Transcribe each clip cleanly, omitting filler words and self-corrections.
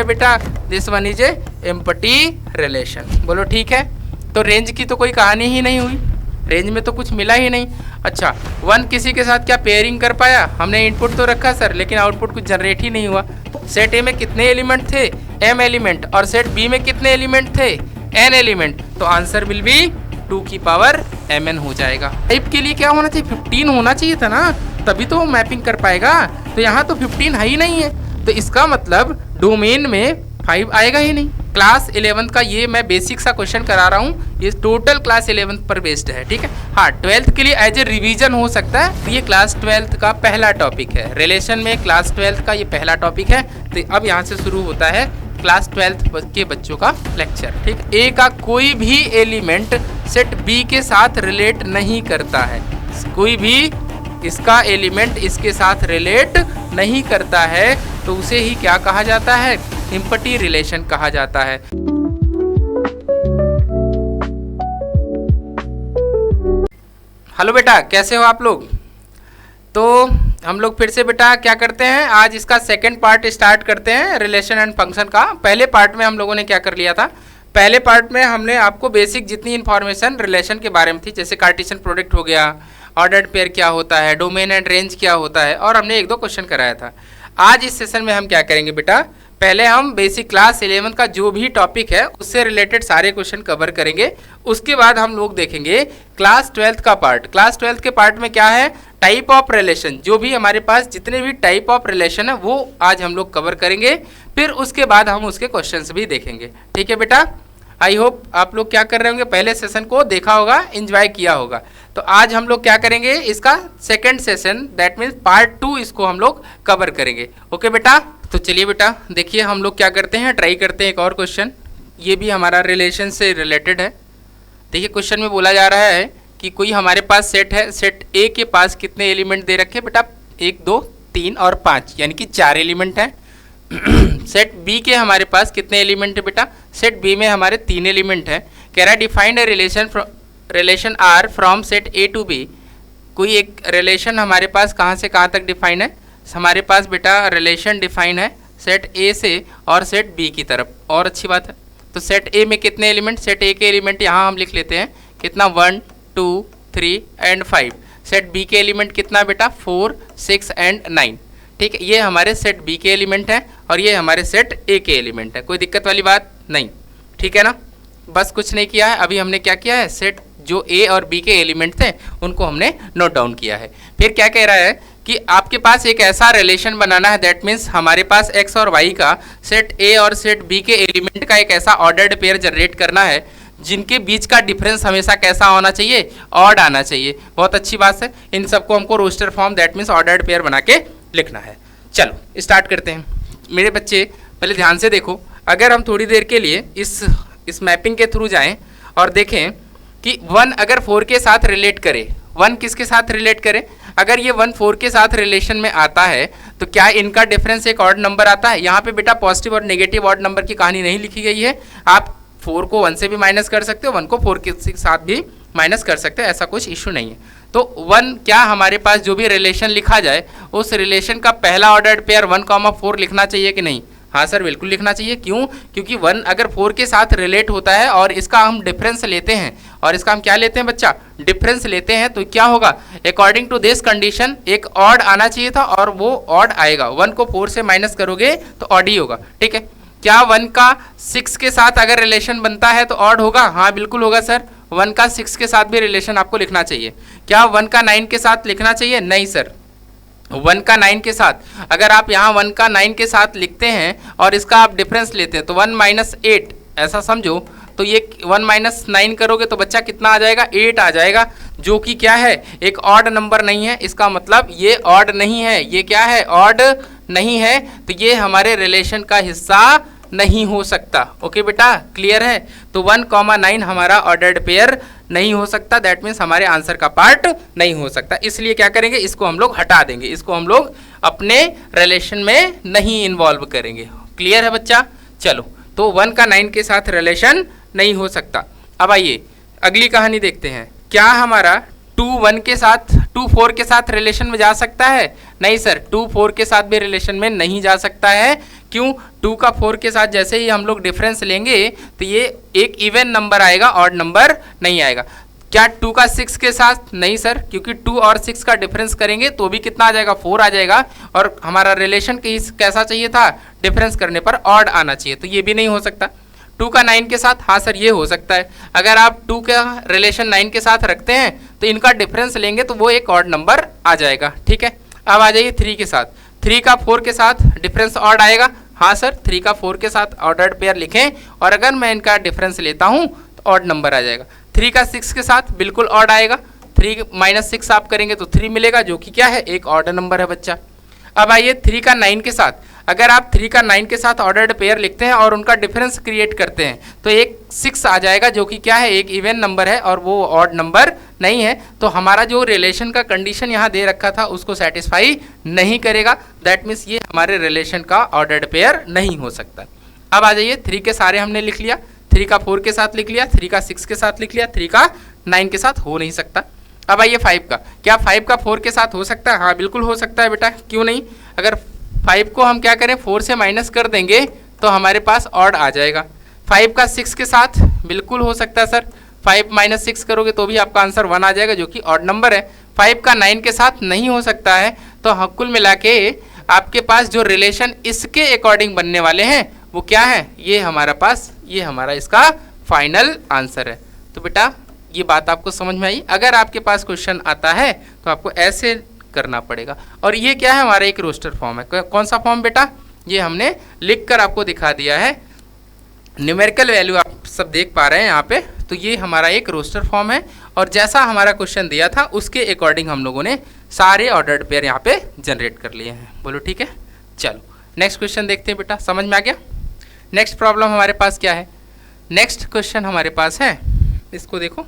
बेटा, this one is a empty relation. बोलो ठीक है। तो रेंज की तो कोई कहानी ही नहीं हुई, रेंज में तो कुछ मिला ही नहीं। अच्छा, वन किसी के साथ क्या पेयरिंग कर पाया? हमने इनपुट तो रखा सर, लेकिन आउटपुट कुछ जनरेट ही नहीं हुआ। सेट ए में कितने एलिमेंट थे? m element. और सेट बी में कितने एलिमेंट थे? n element. तो आंसर विल बी 2 की पावर mn हो जाएगा। टाइप के लिए क्या होना चाहिए? 15 होना चाहिए था ना, तभी तो मैपिंग कर पाएगा। तो यहाँ तो 15 है ही नहीं है, तो इसका मतलब डोमेन में 5 आएगा ही नहीं। क्लास 11 का ये मैं बेसिक सा क्वेश्चन करा रहा हूँ, ये टोटल क्लास 11 पर बेस्ड है, ठीक है। हाँ, 12th के लिए एज ए रिवीजन हो सकता है। तो ये क्लास 12th का पहला टॉपिक है, रिलेशन में क्लास 12th का ये पहला टॉपिक है। तो अब यहाँ से शुरू होता है क्लास 12th के बच्चों का लेक्चर, ठीक। ए का कोई भी एलिमेंट सेट बी के साथ रिलेट नहीं करता है, कोई भी इसका एलिमेंट इसके साथ रिलेट नहीं करता है, तो उसे ही क्या कहा जाता है? एम्प्टी रिलेशन कहा जाता है। हेलो बेटा, कैसे हो आप लोग? तो हम लोग फिर से बेटा क्या करते हैं, आज इसका सेकंड पार्ट स्टार्ट करते हैं रिलेशन एंड फंक्शन का। पहले पार्ट में हम लोगों ने क्या कर लिया था? पहले पार्ट में हमने आपको बेसिक जितनी इन्फॉर्मेशन रिलेशन के बारे में थी, जैसे कार्टेशियन प्रोडक्ट हो गया, ऑर्डर्ड पेयर क्या होता है, डोमेन एंड रेंज क्या होता है, और हमने 1-2 क्वेश्चन कराया था। आज इस सेशन में हम क्या करेंगे बेटा, पहले हम बेसिक क्लास 11 का जो भी टॉपिक है उससे रिलेटेड सारे क्वेश्चन कवर करेंगे। उसके बाद हम लोग देखेंगे क्लास 12th का पार्ट। क्लास 12th के पार्ट में क्या है? टाइप ऑफ रिलेशन, जो भी हमारे पास जितने भी टाइप ऑफ रिलेशन है वो आज हम लोग कवर करेंगे। फिर उसके बाद हम उसके क्वेश्चंस भी देखेंगे, ठीक है बेटा। आई होप आप लोग क्या कर रहे होंगे, पहले सेशन को देखा होगा, एंजॉय किया होगा। तो आज हम लोग क्या करेंगे, इसका second session, that means part 2, इसको हम लोग कवर करेंगे। ओके बेटा, तो चलिए बेटा देखिए हम लोग क्या करते हैं, ट्राई करते हैं एक और क्वेश्चन। ये भी हमारा रिलेशन से रिलेटेड है। देखिए क्वेश्चन में बोला जा रहा है कि कोई हमारे पास सेट है, सेट ए के पास कितने एलिमेंट दे रखे बेटा? 1, 2, 3 और 5, यानी कि 4 एलिमेंट हैं। सेट बी के हमारे पास कितने एलिमेंट है बेटा? सेट बी में हमारे 3 एलिमेंट हैं। कह रहा है defined a relation R from set A to B. कोई एक रिलेशन हमारे पास कहाँ से कहाँ तक डिफाइन है? हमारे पास बेटा रिलेशन डिफाइन है सेट ए से और सेट बी की तरफ, और अच्छी बात है। तो सेट ए में कितने एलिमेंट? सेट ए के एलिमेंट यहाँ हम लिख लेते हैं कितना, 1, 2, 3 एंड 5। सेट बी के एलिमेंट कितना बेटा? 4, 6 एंड 9, ठीक है। ये हमारे सेट बी के एलिमेंट हैं और ये हमारे सेट ए के एलिमेंट है। कोई दिक्कत वाली बात नहीं, ठीक है ना। बस कुछ नहीं किया है, अभी हमने क्या किया है, सेट जो ए और बी के एलिमेंट थे उनको हमने नोट डाउन किया है। फिर क्या कह रहा है कि आपके पास एक ऐसा रिलेशन बनाना है, दैट मीन्स हमारे पास एक्स और वाई का सेट ए और सेट बी के एलिमेंट का एक ऐसा ऑर्डर्ड पेयर जनरेट करना है जिनके बीच का डिफरेंस हमेशा कैसा होना चाहिए? ऑड आना चाहिए। बहुत अच्छी बात है। इन सबको हमको roster form, that means ordered pair बना के लिखना है। चलो स्टार्ट करते हैं मेरे बच्चे। पहले ध्यान से देखो, अगर हम थोड़ी देर के लिए इस मैपिंग के थ्रू जाएं और देखें कि 1 अगर 4 के साथ रिलेट करे, 1 किसके साथ रिलेट करे? अगर ये 1 4 के साथ रिलेशन में आता है तो क्या इनका डिफरेंस एक ऑड नंबर आता है? यहाँ पे बेटा पॉजिटिव और नेगेटिव ऑड नंबर की कहानी नहीं लिखी गई है। आप 4 को 1 से भी माइनस कर सकते हो, 1 को 4 के साथ भी माइनस कर सकते हो, ऐसा कुछ इशू नहीं है। तो 1 क्या हमारे पास जो भी रिलेशन लिखा जाए उस रिलेशन का पहला ऑर्डर्ड पेयर 1,4 लिखना चाहिए कि नहीं? हाँ सर बिल्कुल लिखना चाहिए। क्यों? क्योंकि 1 अगर 4 के साथ रिलेट होता है और इसका हम डिफरेंस लेते हैं, और इसका हम क्या लेते हैं बच्चा? डिफरेंस लेते हैं, तो क्या होगा? अकॉर्डिंग टू दिस कंडीशन एक ऑड आना चाहिए था और वो ऑड आएगा। 1 को 4 से माइनस करोगे तो ऑड ही होगा, ठीक है। क्या 1 का 6 के साथ अगर रिलेशन बनता है तो ऑड होगा? हाँ बिल्कुल होगा सर। 1 का 6 के साथ भी रिलेशन आपको लिखना चाहिए। क्या 1 का 9 के साथ लिखना चाहिए? नहीं सर। 1 का 9 के साथ, अगर आप यहाँ 1 का 9 के साथ लिखते हैं और इसका आप डिफरेंस लेते हैं तो 1 - 8 ऐसा समझो, तो ये 1 - 9 करोगे तो बच्चा कितना आ जाएगा? 8 आ जाएगा, जो कि क्या है? एक ऑड नंबर नहीं है। इसका मतलब ये ऑड नहीं है। ये क्या है? ऑड नहीं है। तो ये हमारे रिलेशन का हिस्सा नहीं हो सकता। ओके बेटा, क्लियर है? तो 1,9 हमारा ऑर्डर्ड पेयर नहीं हो सकता, दैट मीन्स हमारे आंसर का पार्ट नहीं हो सकता। इसलिए क्या करेंगे, इसको हम लोग हटा देंगे, इसको हम लोग अपने रिलेशन में नहीं इन्वॉल्व करेंगे। क्लियर है बच्चा? चलो, तो 1 का 9 के साथ रिलेशन नहीं हो सकता। अब आइए अगली कहानी देखते हैं। क्या हमारा 2 1 के साथ 2 4 के साथ रिलेशन में जा सकता है? नहीं सर, 2 4 के साथ भी रिलेशन में नहीं जा सकता है। क्यों? 2 का 4 के साथ जैसे ही हम लोग डिफरेंस लेंगे तो ये एक इवन नंबर आएगा, ऑड नंबर नहीं आएगा। क्या 2 का 6 के साथ? नहीं सर, क्योंकि 2 और 6 का डिफरेंस करेंगे तो भी कितना आ जाएगा? 4 आ जाएगा। और हमारा रिलेशन कैसा चाहिए था? डिफरेंस करने पर ऑड आना चाहिए, तो ये भी नहीं हो सकता। 2 का 9 के साथ? हाँ सर, ये हो सकता है। अगर आप 2 का रिलेशन 9 के साथ रखते हैं तो इनका डिफरेंस लेंगे तो वो एक ऑड नंबर आ जाएगा। ठीक है, अब आ जाइए 3 के साथ। 3 का 4 के साथ डिफरेंस ऑड आएगा। हाँ सर, 3 का 4 के साथ ऑर्डर्ड पेयर लिखें और अगर मैं इनका डिफरेंस लेता हूँ तो ऑड नंबर आ जाएगा। 3 का 6 के साथ बिल्कुल ऑड आएगा। 3 माइनस 6 आप करेंगे तो 3 मिलेगा, जो कि क्या है? एक ऑर्डर नंबर है बच्चा। अब आइए 3 का 9 के साथ। अगर आप 3 का 9 के साथ ऑर्डर्ड पेयर लिखते हैं और उनका डिफरेंस क्रिएट करते हैं तो एक 6 आ जाएगा, जो कि क्या है? एक इवन नंबर है और वो ऑड नंबर नहीं है। तो हमारा जो रिलेशन का कंडीशन यहाँ दे रखा था उसको सेटिस्फाई नहीं करेगा। दैट मीन्स ये हमारे रिलेशन का ऑर्डर्ड पेयर नहीं हो सकता। अब आ जाइए 3 के सारे हमने लिख लिया, 3 का 4 के साथ लिख लिया, 3 का 6 के साथ लिख लिया, 3 का 9 के साथ हो नहीं सकता। अब आइए 5 का। क्या 5 का 4 के साथ हो सकता है? हाँ बिल्कुल हो सकता है बेटा, क्यों नहीं। अगर 5 को हम क्या करें? 4 से माइनस कर देंगे तो हमारे पास ऑड आ जाएगा। 5 का 6 के साथ बिल्कुल हो सकता है सर, 5 माइनस 6 करोगे तो भी आपका आंसर 1 आ जाएगा, जो कि ऑड नंबर है। 5 का 9 के साथ नहीं हो सकता है। तो हम कुल मिला के आपके पास जो रिलेशन इसके अकॉर्डिंग बनने वाले हैं वो क्या है? ये हमारा पास, ये हमारा इसका फाइनल आंसर है। तो बेटा ये बात आपको समझ में आई। अगर आपके पास क्वेश्चन आता है तो आपको ऐसे करना पड़ेगा। और ये क्या है? हमारा एक रोस्टर फॉर्म है। कौन सा फॉर्म बेटा? ये हमने लिख कर आपको दिखा दिया है। न्यूमेरिकल वैल्यू आप सब देख पा रहे हैं यहाँ पे। तो ये हमारा एक रोस्टर फॉर्म है और जैसा हमारा क्वेश्चन दिया था उसके अकॉर्डिंग हम लोगों ने सारे ऑर्डर्ड पेयर यहाँ पे जनरेट कर लिए हैं। बोलो ठीक है। चलो नेक्स्ट क्वेश्चन देखते हैं बेटा, समझ में आ गया? नेक्स्ट प्रॉब्लम हमारे पास क्या है? नेक्स्ट क्वेश्चन हमारे पास है, इसको देखो,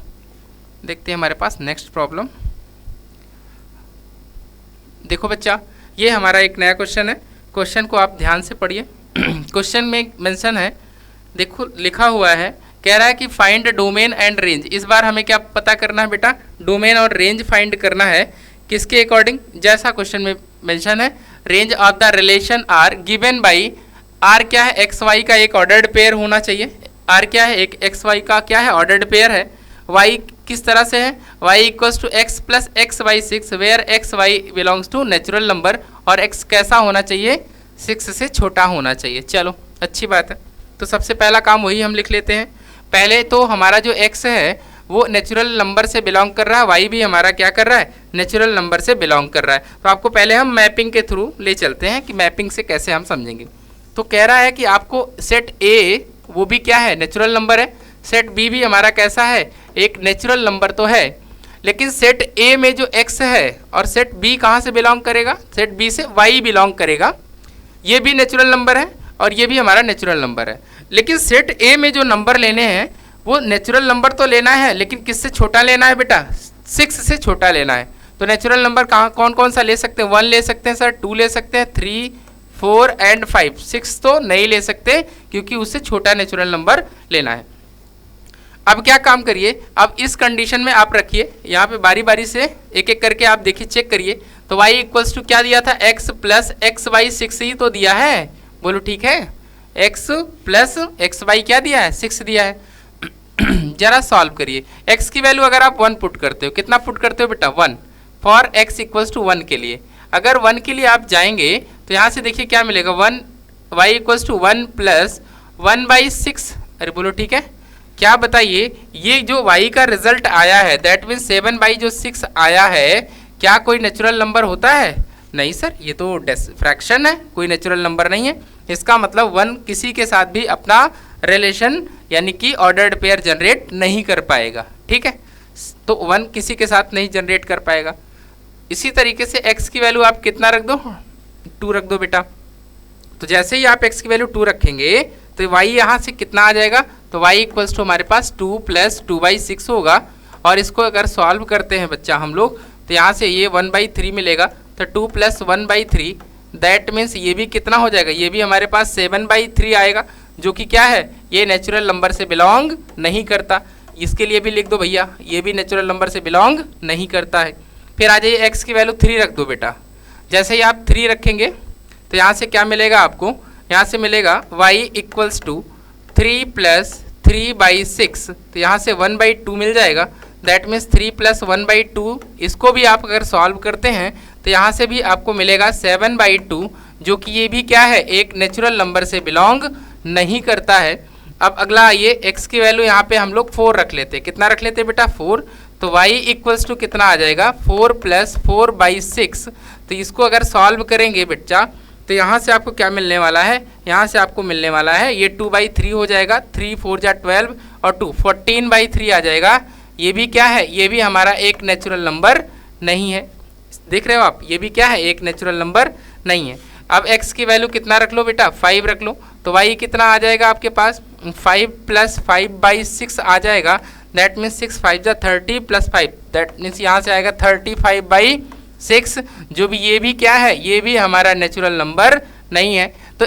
देखते हैं हमारे पास नेक्स्ट प्रॉब्लम। देखो बच्चा, ये हमारा एक नया क्वेश्चन है। क्वेश्चन को आप ध्यान से पढ़िए। क्वेश्चन में मेंशन है, देखो लिखा हुआ है, कह रहा है कि फाइंड डोमेन एंड रेंज। इस बार हमें क्या पता करना है बेटा? डोमेन और रेंज फाइंड करना है। किसके अकॉर्डिंग? जैसा क्वेश्चन में मेंशन है, range of the relation are given by, R क्या है? एक्स वाई का एक ऑर्डर्ड पेयर होना चाहिए। आर क्या है? एक एक्स वाई का क्या है? ऑर्डर्ड पेयर है। वाई किस तरह से है? y equals to x plus x y 6 where x y belongs to natural number और x कैसा होना चाहिए? 6 से छोटा होना चाहिए। चलो अच्छी बात है। तो सबसे पहला काम वही हम लिख लेते हैं। पहले तो हमारा जो x है वो नेचुरल नंबर से बिलोंग कर रहा है, y भी हमारा क्या कर रहा है? नेचुरल नंबर से बिलोंग कर रहा है। तो आपको पहले हम मैपिंग के थ्रू ले चलते हैं कि मैपिंग से कैसे हम समझेंगे। तो कह रहा है कि आपको सेट A वो भी क्या है? नेचुरल नंबर है। सेट B भी हमारा कैसा है? एक नेचुरल नंबर तो है, लेकिन सेट A में जो x है और सेट B कहाँ से बिलोंग करेगा? सेट B से y बिलोंग करेगा। ये भी नेचुरल नंबर है और ये भी हमारा नेचुरल नंबर है। लेकिन सेट A में जो नंबर लेने हैं वो नेचुरल नंबर तो लेना है, लेकिन किससे छोटा लेना है बेटा? 6 से छोटा लेना है। तो नेचुरल नंबर कहाँ कौन कौन सा ले सकते हैं? 1 ले सकते हैं सर, 2 ले सकते हैं, 3, 4 एंड 5। 6 तो नहीं ले सकते क्योंकि उससे छोटा नेचुरल नंबर लेना है। अब क्या काम करिए, अब इस कंडीशन में आप रखिए, यहाँ पे बारी बारी से एक एक करके आप देखिए, चेक करिए। तो y इक्वल्स टू क्या दिया था? x प्लस एक्स वाई 6 ही तो दिया है। बोलो ठीक है। x प्लस एक्स वाई क्या दिया है? 6 दिया है। जरा सॉल्व करिए। x की वैल्यू अगर आप 1 पुट करते हो, कितना पुट करते हो बेटा? 1 फॉर x इक्वल्स टू 1 के लिए। अगर 1 के लिए आप जाएंगे तो यहाँ से देखिए क्या मिलेगा? 1 y इक्वल्स टू 1 प्लस 1/6। अरे बोलो ठीक है। क्या बताइए, ये जो y का रिजल्ट आया है दैट मीन्स 7/6 आया है, क्या कोई नेचुरल नंबर होता है? नहीं सर, ये तो फ्रैक्शन है, कोई नेचुरल नंबर नहीं है। इसका मतलब 1 किसी के साथ भी अपना रिलेशन यानी कि ऑर्डर्ड पेयर जनरेट नहीं कर पाएगा। ठीक है, तो 1 किसी के साथ नहीं जनरेट कर पाएगा। इसी तरीके से x की वैल्यू आप कितना रख दो? 2 रख दो बेटा। तो जैसे ही आप x की वैल्यू 2 रखेंगे तो y यहाँ से कितना आ जाएगा? तो y इक्वल्स टू हमारे पास 2 प्लस 2/6 होगा। और इसको अगर सॉल्व करते हैं बच्चा हम लोग तो यहाँ से ये 1/3 मिलेगा। तो 2 प्लस 1/3 दैट मीन्स ये भी कितना हो जाएगा? ये भी हमारे पास 7/3 आएगा, जो कि क्या है? ये नेचुरल नंबर से बिलोंग नहीं करता। इसके लिए भी लिख दो भैया, ये भी नेचुरल नंबर से बिलोंग नहीं करता है। फिर आ जाइए x की वैल्यू 3 रख दो बेटा। जैसे ही आप 3 रखेंगे तो यहाँ से क्या मिलेगा आपको? यहाँ से मिलेगा y इक्वल्स टू 3 प्लस 3/6, तो यहाँ से 1/2 मिल जाएगा। दैट मीन्स 3 प्लस 1/2, इसको भी आप अगर सॉल्व करते हैं तो यहाँ से भी आपको मिलेगा 7/2, जो कि ये भी क्या है, एक नेचुरल नंबर से बिलोंग नहीं करता है। अब अगला आइए, x की वैल्यू यहाँ पे हम लोग 4 रख लेते हैं। कितना रख लेते हैं बेटा, 4। तो y इक्वल्स टू कितना आ जाएगा, 4 प्लस 4/6। तो इसको अगर सॉल्व करेंगे बच्चा तो यहाँ से आपको क्या मिलने वाला है, यहाँ से आपको मिलने वाला है ये 2/3 हो जाएगा, 3 4 जा 12 और 2 14/3 आ जाएगा। ये भी क्या है, ये भी हमारा एक नेचुरल नंबर नहीं है। देख रहे हो आप, ये भी क्या है, एक नेचुरल नंबर नहीं है। अब x की वैल्यू कितना रख लो बेटा, 5 रख लो। तो y कितना आ जाएगा आपके पास, 5 प्लस 5/6 आ जाएगा। दैट मीन्स 6 5 जा 30 प्लस 5, दैट मीन्स यहाँ से आएगा 35/6, जो भी ये भी क्या है, ये भी हमारा नेचुरल नंबर नहीं है। तो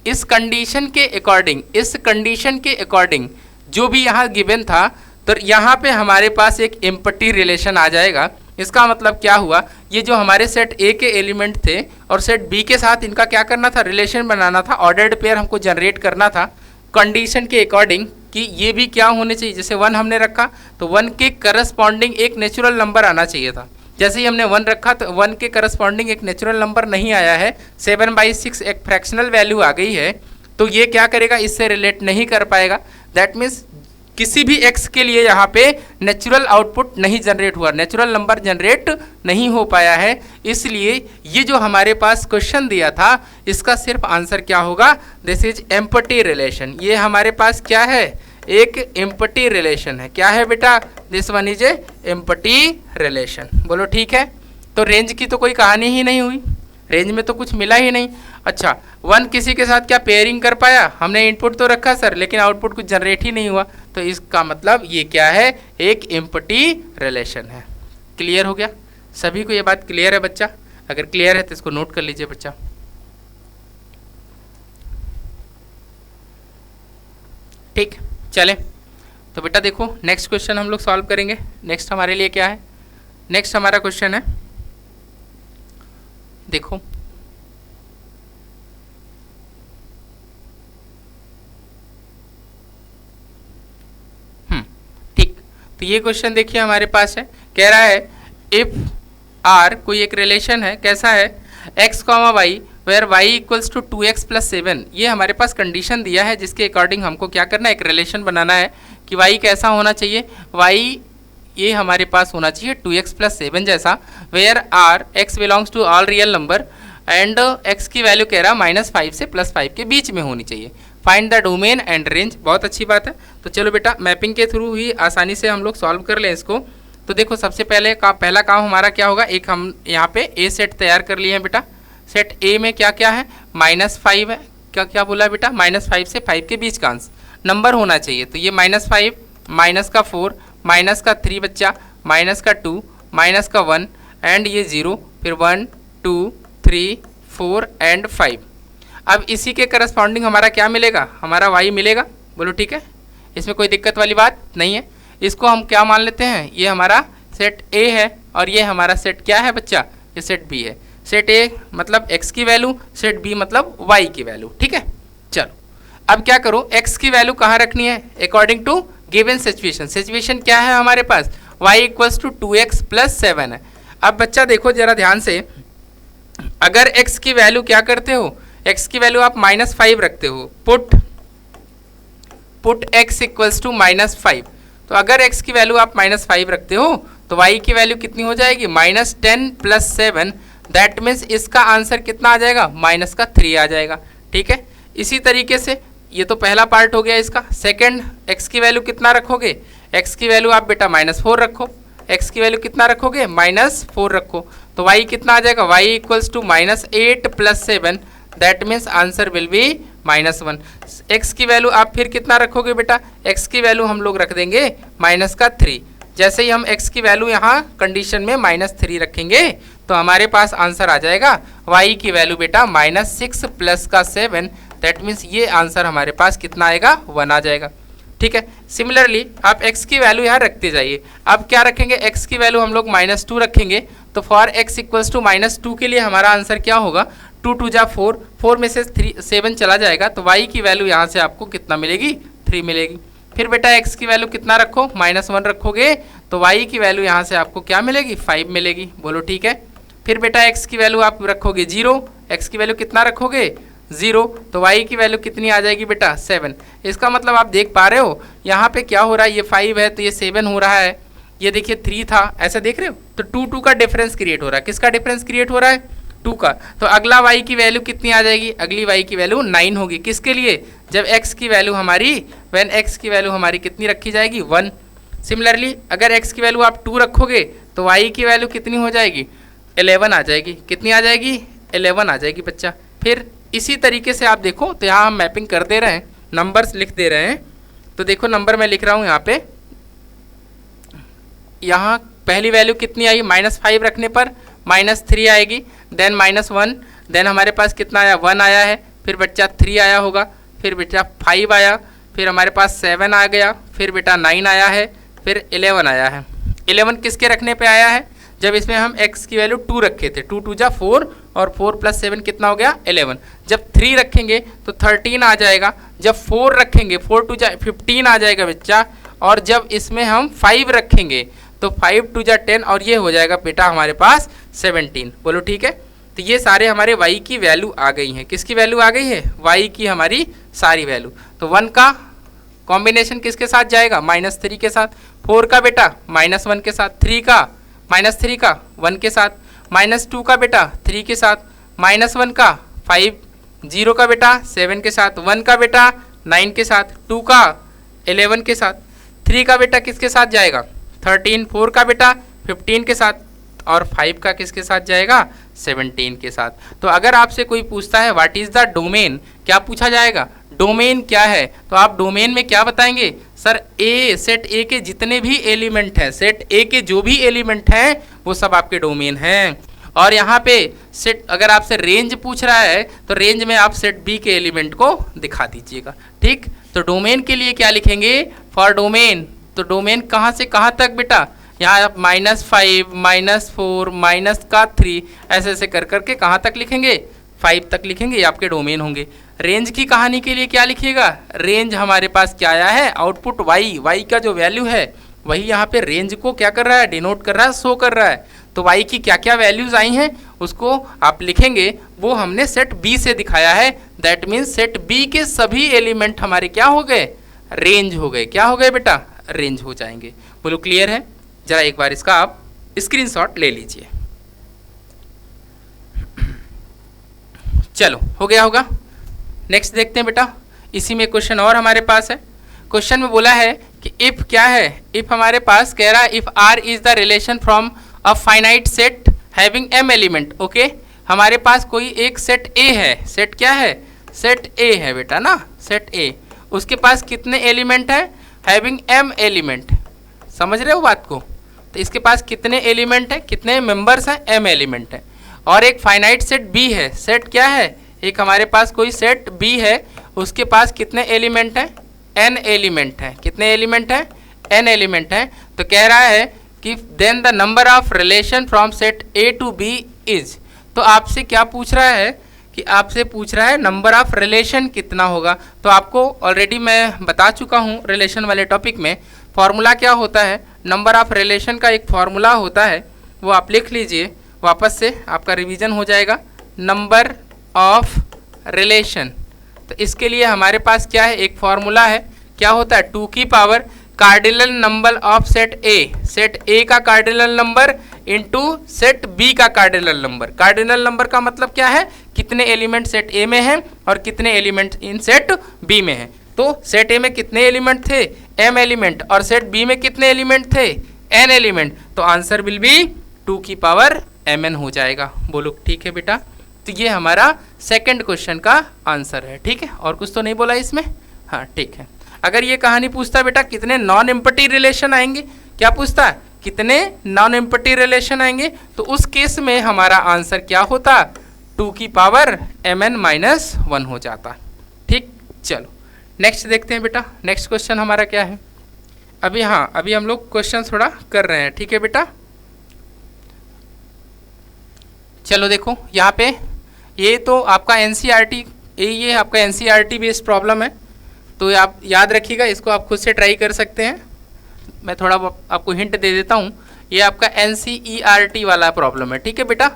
इस कंडीशन के अकॉर्डिंग जो भी यहाँ गिवन था, तो यहाँ पे हमारे पास एक एम्पटी रिलेशन आ जाएगा। इसका मतलब क्या हुआ, ये जो हमारे सेट ए के एलिमेंट थे और सेट बी के साथ इनका क्या करना था, रिलेशन बनाना था, ऑर्डर्ड पेयर हमको जनरेट करना था कंडीशन के अकॉर्डिंग कि ये भी क्या होने चाहिए। जैसे 1 हमने रखा तो 1 के करस्पॉन्डिंग एक नेचुरल नंबर आना चाहिए था। जैसे ही हमने 1 रखा तो 1 के करस्पॉन्डिंग एक नेचुरल नंबर नहीं आया है, 7/6 एक फ्रैक्शनल वैल्यू आ गई है, तो ये क्या करेगा, इससे रिलेट नहीं कर पाएगा। दैट मीन्स किसी भी x के लिए यहाँ पे नेचुरल आउटपुट नहीं जनरेट हुआ, नेचुरल नंबर जनरेट नहीं हो पाया है। इसलिए ये जो हमारे पास क्वेश्चन दिया था, इसका सिर्फ आंसर क्या होगा, दिस इज एम्पटी रिलेशन। ये हमारे पास क्या है, एक एम्पटी रिलेशन है। क्या है बेटा, this one is a empty relation. बोलो ठीक है। तो रेंज की तो कोई कहानी ही नहीं हुई, रेंज में तो कुछ मिला ही नहीं। अच्छा, 1 किसी के साथ क्या पेयरिंग कर पाया, हमने इनपुट तो रखा सर, लेकिन आउटपुट कुछ जनरेट ही नहीं हुआ। तो इसका मतलब ये क्या है, एक एम्पटी रिलेशन है। क्लियर हो गया सभी को, ये बात क्लियर है बच्चा? अगर क्लियर है तो इसको नोट कर लीजिए बच्चा। ठीक, चलें तो बेटा देखो नेक्स्ट क्वेश्चन हम लोग सॉल्व करेंगे। नेक्स्ट हमारे लिए क्या है, नेक्स्ट हमारा क्वेश्चन है, देखो ठीक, तो ये क्वेश्चन देखिए हमारे पास है, कह रहा है इफ आर कोई एक रिलेशन है, कैसा है, x, y where y equals to 2x plus 7। ये हमारे पास कंडीशन दिया है जिसके अकॉर्डिंग हमको क्या करना है, एक रिलेशन बनाना है कि y कैसा होना चाहिए, y ये हमारे पास होना चाहिए 2x प्लस 7 जैसा, where R x belongs to all real number and x की वैल्यू कह रहा -5 से +5 के बीच में होनी चाहिए। Find the domain and range. बहुत अच्छी बात है। तो चलो बेटा मैपिंग के थ्रू ही आसानी से हम लोग सॉल्व कर लें इसको। तो देखो सबसे पहला काम हमारा क्या होगा, एक हम यहाँ पे ए सेट तैयार कर लिए हैं बेटा। सेट ए में क्या क्या है, -5 है, क्या बोला बेटा, -5 से 5 के बीच का नंबर होना चाहिए। तो ये -5, -4, -3 बच्चा, -2, -1 एंड ये 0, फिर 1 2 3 4 एंड 5। अब इसी के करस्पॉन्डिंग हमारा क्या मिलेगा, हमारा y मिलेगा। बोलो ठीक है, इसमें कोई दिक्कत वाली बात नहीं है। इसको हम क्या मान लेते हैं, ये हमारा सेट A है और ये हमारा सेट क्या है बच्चा, ये सेट B है। सेट A मतलब x की वैल्यू, सेट B मतलब y की वैल्यू। ठीक है, चलो अब क्या करो, x की वैल्यू कहाँ रखनी है, according to given situation. Situation क्या है हमारे पास, y equals to 2x plus 7 है। अब बच्चा देखो जरा ध्यान से, अगर x की वैल्यू क्या करते हो, x की वैल्यू आप -5 रखते हो, पुट x इक्वल्स टू -5। तो अगर x की वैल्यू आप -5 रखते हो तो y की वैल्यू कितनी हो जाएगी, -10 प्लस 7। दैट मीन्स इसका आंसर कितना आ जाएगा, -3 आ जाएगा। ठीक है, इसी तरीके से ये तो पहला पार्ट हो गया इसका। सेकंड, x की वैल्यू कितना रखोगे, x की वैल्यू आप बेटा -4 रखो, x की वैल्यू कितना रखोगे, -4 रखो। तो y कितना आ जाएगा, y equals to -8 plus 7। That means answer will be -1। x की वैल्यू आप फिर कितना रखोगे बेटा, x की वैल्यू हम लोग रख देंगे -3। जैसे ही हम x की वैल्यू यहाँ कंडीशन में -3 रखेंगे तो हमारे पास आंसर आ जाएगा y की वैल्यू बेटा -6 प्लस का 7। दैट मीन्स ये आंसर हमारे पास कितना आएगा, 1 आ जाएगा। ठीक है, सिमिलरली आप x की वैल्यू यहाँ रखते जाइए। अब क्या रखेंगे, x की वैल्यू हम लोग -2 रखेंगे। तो फॉर x इक्वल्स टू -2 के लिए हमारा आंसर क्या होगा, 2 2 जा 4, 4 में से 7 चला जाएगा तो y की वैल्यू यहाँ से आपको कितना मिलेगी, 3 मिलेगी। फिर बेटा x की वैल्यू कितना रखो, -1 रखोगे तो y की वैल्यू यहाँ से आपको क्या मिलेगी, 5 मिलेगी। बोलो ठीक है। फिर बेटा x की वैल्यू आप रखोगे 0, x की वैल्यू कितना रखोगे, 0, तो y की वैल्यू कितनी आ जाएगी बेटा, 7। इसका मतलब आप देख पा रहे हो यहाँ पे क्या हो रहा है, ये 5 है तो ये 7 हो रहा है, ये देखिए 3 था, ऐसा देख रहे हो। तो 2 2 का डिफरेंस क्रिएट हो रहा है। किसका डिफरेंस क्रिएट हो रहा है, 2 का। तो अगला y की वैल्यू कितनी आ जाएगी, अगली y की वैल्यू 9 होगी। किसके लिए, जब x की वैल्यू हमारी, व्हेन x की वैल्यू हमारी कितनी रखी जाएगी, 1। सिमिलरली अगर x की वैल्यू आप 2 रखोगे तो y की वैल्यू कितनी हो जाएगी, 11 आ जाएगी। कितनी आ जाएगी, 11 आ जाएगी बच्चा। फिर इसी तरीके से आप देखो तो यहाँ हम मैपिंग कर दे रहे हैं, नंबर्स लिख दे रहे हैं। तो देखो नंबर मैं लिख रहा हूँ यहाँ पे, यहाँ पहली वैल्यू कितनी आई, -5 रखने पर -3 आएगी, देन -1, देन हमारे पास कितना आया, 1 आया है, फिर बच्चा 3 आया होगा, फिर बेटा 5 आया, फिर हमारे पास 7 आ गया, फिर बेटा 9 आया है, फिर 11 आया है। 11 किसके रखने पे आया है, जब इसमें हम x की वैल्यू 2 रखे थे, 2 2 जा 4 और 4 + 7 कितना हो गया, 11। जब 3 रखेंगे तो 13 आ जाएगा, जब 4 रखेंगे 4 2 जा 15 आ जाएगा बच्चा, और जब इसमें हम 5 रखेंगे तो 5 2 जा 10 और ये हो जाएगा बेटा हमारे पास 17। बोलो ठीक है। तो ये सारे हमारे y की वैल्यू आ गई हैं। किसकी वैल्यू आ गई है, y की हमारी सारी वैल्यू। तो 1 का कॉम्बिनेशन किसके साथ जाएगा, -3 के साथ, 4 का बेटा -1 के साथ, 3 का -3 का 1 के साथ, -2 का बेटा 3 के साथ, -1 का 5, 0 का बेटा 7 के साथ, 1 का बेटा 9 के साथ, 2 का 11 के साथ, 3 का बेटा किसके साथ जाएगा, 13, 4 का बेटा 15 के साथ, और 5 का किसके साथ जाएगा, 17 के साथ। तो अगर आपसे कोई पूछता है व्हाट इज़ द डोमेन, क्या पूछा जाएगा, डोमेन क्या है, तो आप डोमेन में क्या बताएंगे, सर ए, सेट ए के जितने भी एलिमेंट हैं, सेट ए के जो भी एलिमेंट हैं वो सब आपके डोमेन हैं। और यहाँ पे सेट, अगर आपसे रेंज पूछ रहा है तो रेंज में आप सेट बी के एलिमेंट को दिखा दीजिएगा। ठीक, तो डोमेन के लिए क्या लिखेंगे, फॉर डोमेन। तो डोमेन कहाँ से कहाँ तक बेटा, यहाँ आप -5, -4, -3 ऐसे ऐसे कर करके कहाँ तक लिखेंगे, 5 तक लिखेंगे, ये आपके डोमेन होंगे। रेंज की कहानी के लिए क्या लिखिएगा, रेंज हमारे पास क्या आया है, आउटपुट y का जो वैल्यू है वही यहाँ पे रेंज को क्या कर रहा है, डिनोट कर रहा है, शो कर रहा है। तो y की क्या क्या वैल्यूज़ आई हैं उसको आप लिखेंगे, वो हमने सेट b से दिखाया है। दैट मीन्स सेट b के सभी एलिमेंट हमारे क्या हो गए, रेंज हो गए। क्या हो गए बेटा, रेंज हो जाएंगे। बोलो क्लियर है। जरा एक बार इसका आप स्क्रीनशॉट ले लीजिए। चलो हो गया होगा। नेक्स्ट देखते हैं बेटा, इसी में क्वेश्चन और हमारे पास है। क्वेश्चन में बोला है कि इफ क्या है, इफ हमारे पास कह रहा है if R is the relation from a finite set having m element. Okay, हमारे पास कोई एक सेट A है, सेट क्या है, सेट A है बेटा ना, सेट A, उसके पास कितने एलिमेंट हैं, हैविंग m एलिमेंट। समझ रहे हो बात को। तो इसके पास कितने एलिमेंट हैं, कितने मेंबर्स हैं, m एलिमेंट हैं। और एक फाइनाइट सेट B है, सेट क्या है, एक हमारे पास कोई सेट B है, उसके पास कितने एलिमेंट हैं, n एलिमेंट हैं। कितने एलिमेंट हैं, n एलिमेंट हैं। तो कह रहा है कि then the number of relation from set A to B is. तो आपसे क्या पूछ रहा है कि आपसे पूछ रहा है नंबर ऑफ रिलेशन कितना होगा। तो आपको ऑलरेडी मैं बता चुका हूँ रिलेशन वाले टॉपिक में, फॉर्मूला क्या होता है, नंबर ऑफ रिलेशन का एक फॉर्मूला होता है, वो आप लिख लीजिए, वापस से आपका रिवीजन हो जाएगा। नंबर ऑफ रिलेशन, तो इसके लिए हमारे पास क्या है, एक फॉर्मूला है, क्या होता है, 2 की power cardinal number of set A, set A का cardinal number into set B का कार्डिनल नंबर। कार्डिनल नंबर का मतलब क्या है, कितने एलिमेंट सेट ए में हैं और कितने एलिमेंट इन सेट बी में हैं। तो सेट ए में कितने एलिमेंट थे, m एलिमेंट, और सेट बी में कितने एलिमेंट थे, n एलिमेंट। तो आंसर विल बी 2 की पावर mn हो जाएगा। बोलो ठीक है बेटा। तो ये हमारा सेकंड क्वेश्चन का आंसर है। ठीक है, और कुछ तो नहीं बोला इसमें, हाँ ठीक है। अगर ये कहानी पूछता है बेटा कितने नॉन एम्पटी रिलेशन आएंगे, क्या पूछता है, कितने नॉन एम्पटी रिलेशन आएंगे, तो उस केस में हमारा आंसर क्या होता, 2 की पावर mn-1 हो जाता। ठीक, चलो नेक्स्ट देखते हैं बेटा। नेक्स्ट क्वेश्चन हमारा क्या है, अभी हम लोग क्वेश्चन थोड़ा कर रहे हैं। ठीक है बेटा, चलो देखो यहाँ पे ये तो आपका एनसीईआरटी, ये आपका एनसीईआरटी बेस्ड प्रॉब्लम है, तो आप याद रखिएगा, इसको आप खुद से ट्राई कर सकते हैं। मैं थोड़ा आपको हिंट दे देता हूँ, ये आपका एनसीईआरटी वाला प्रॉब्लम है, ठीक है बेटा,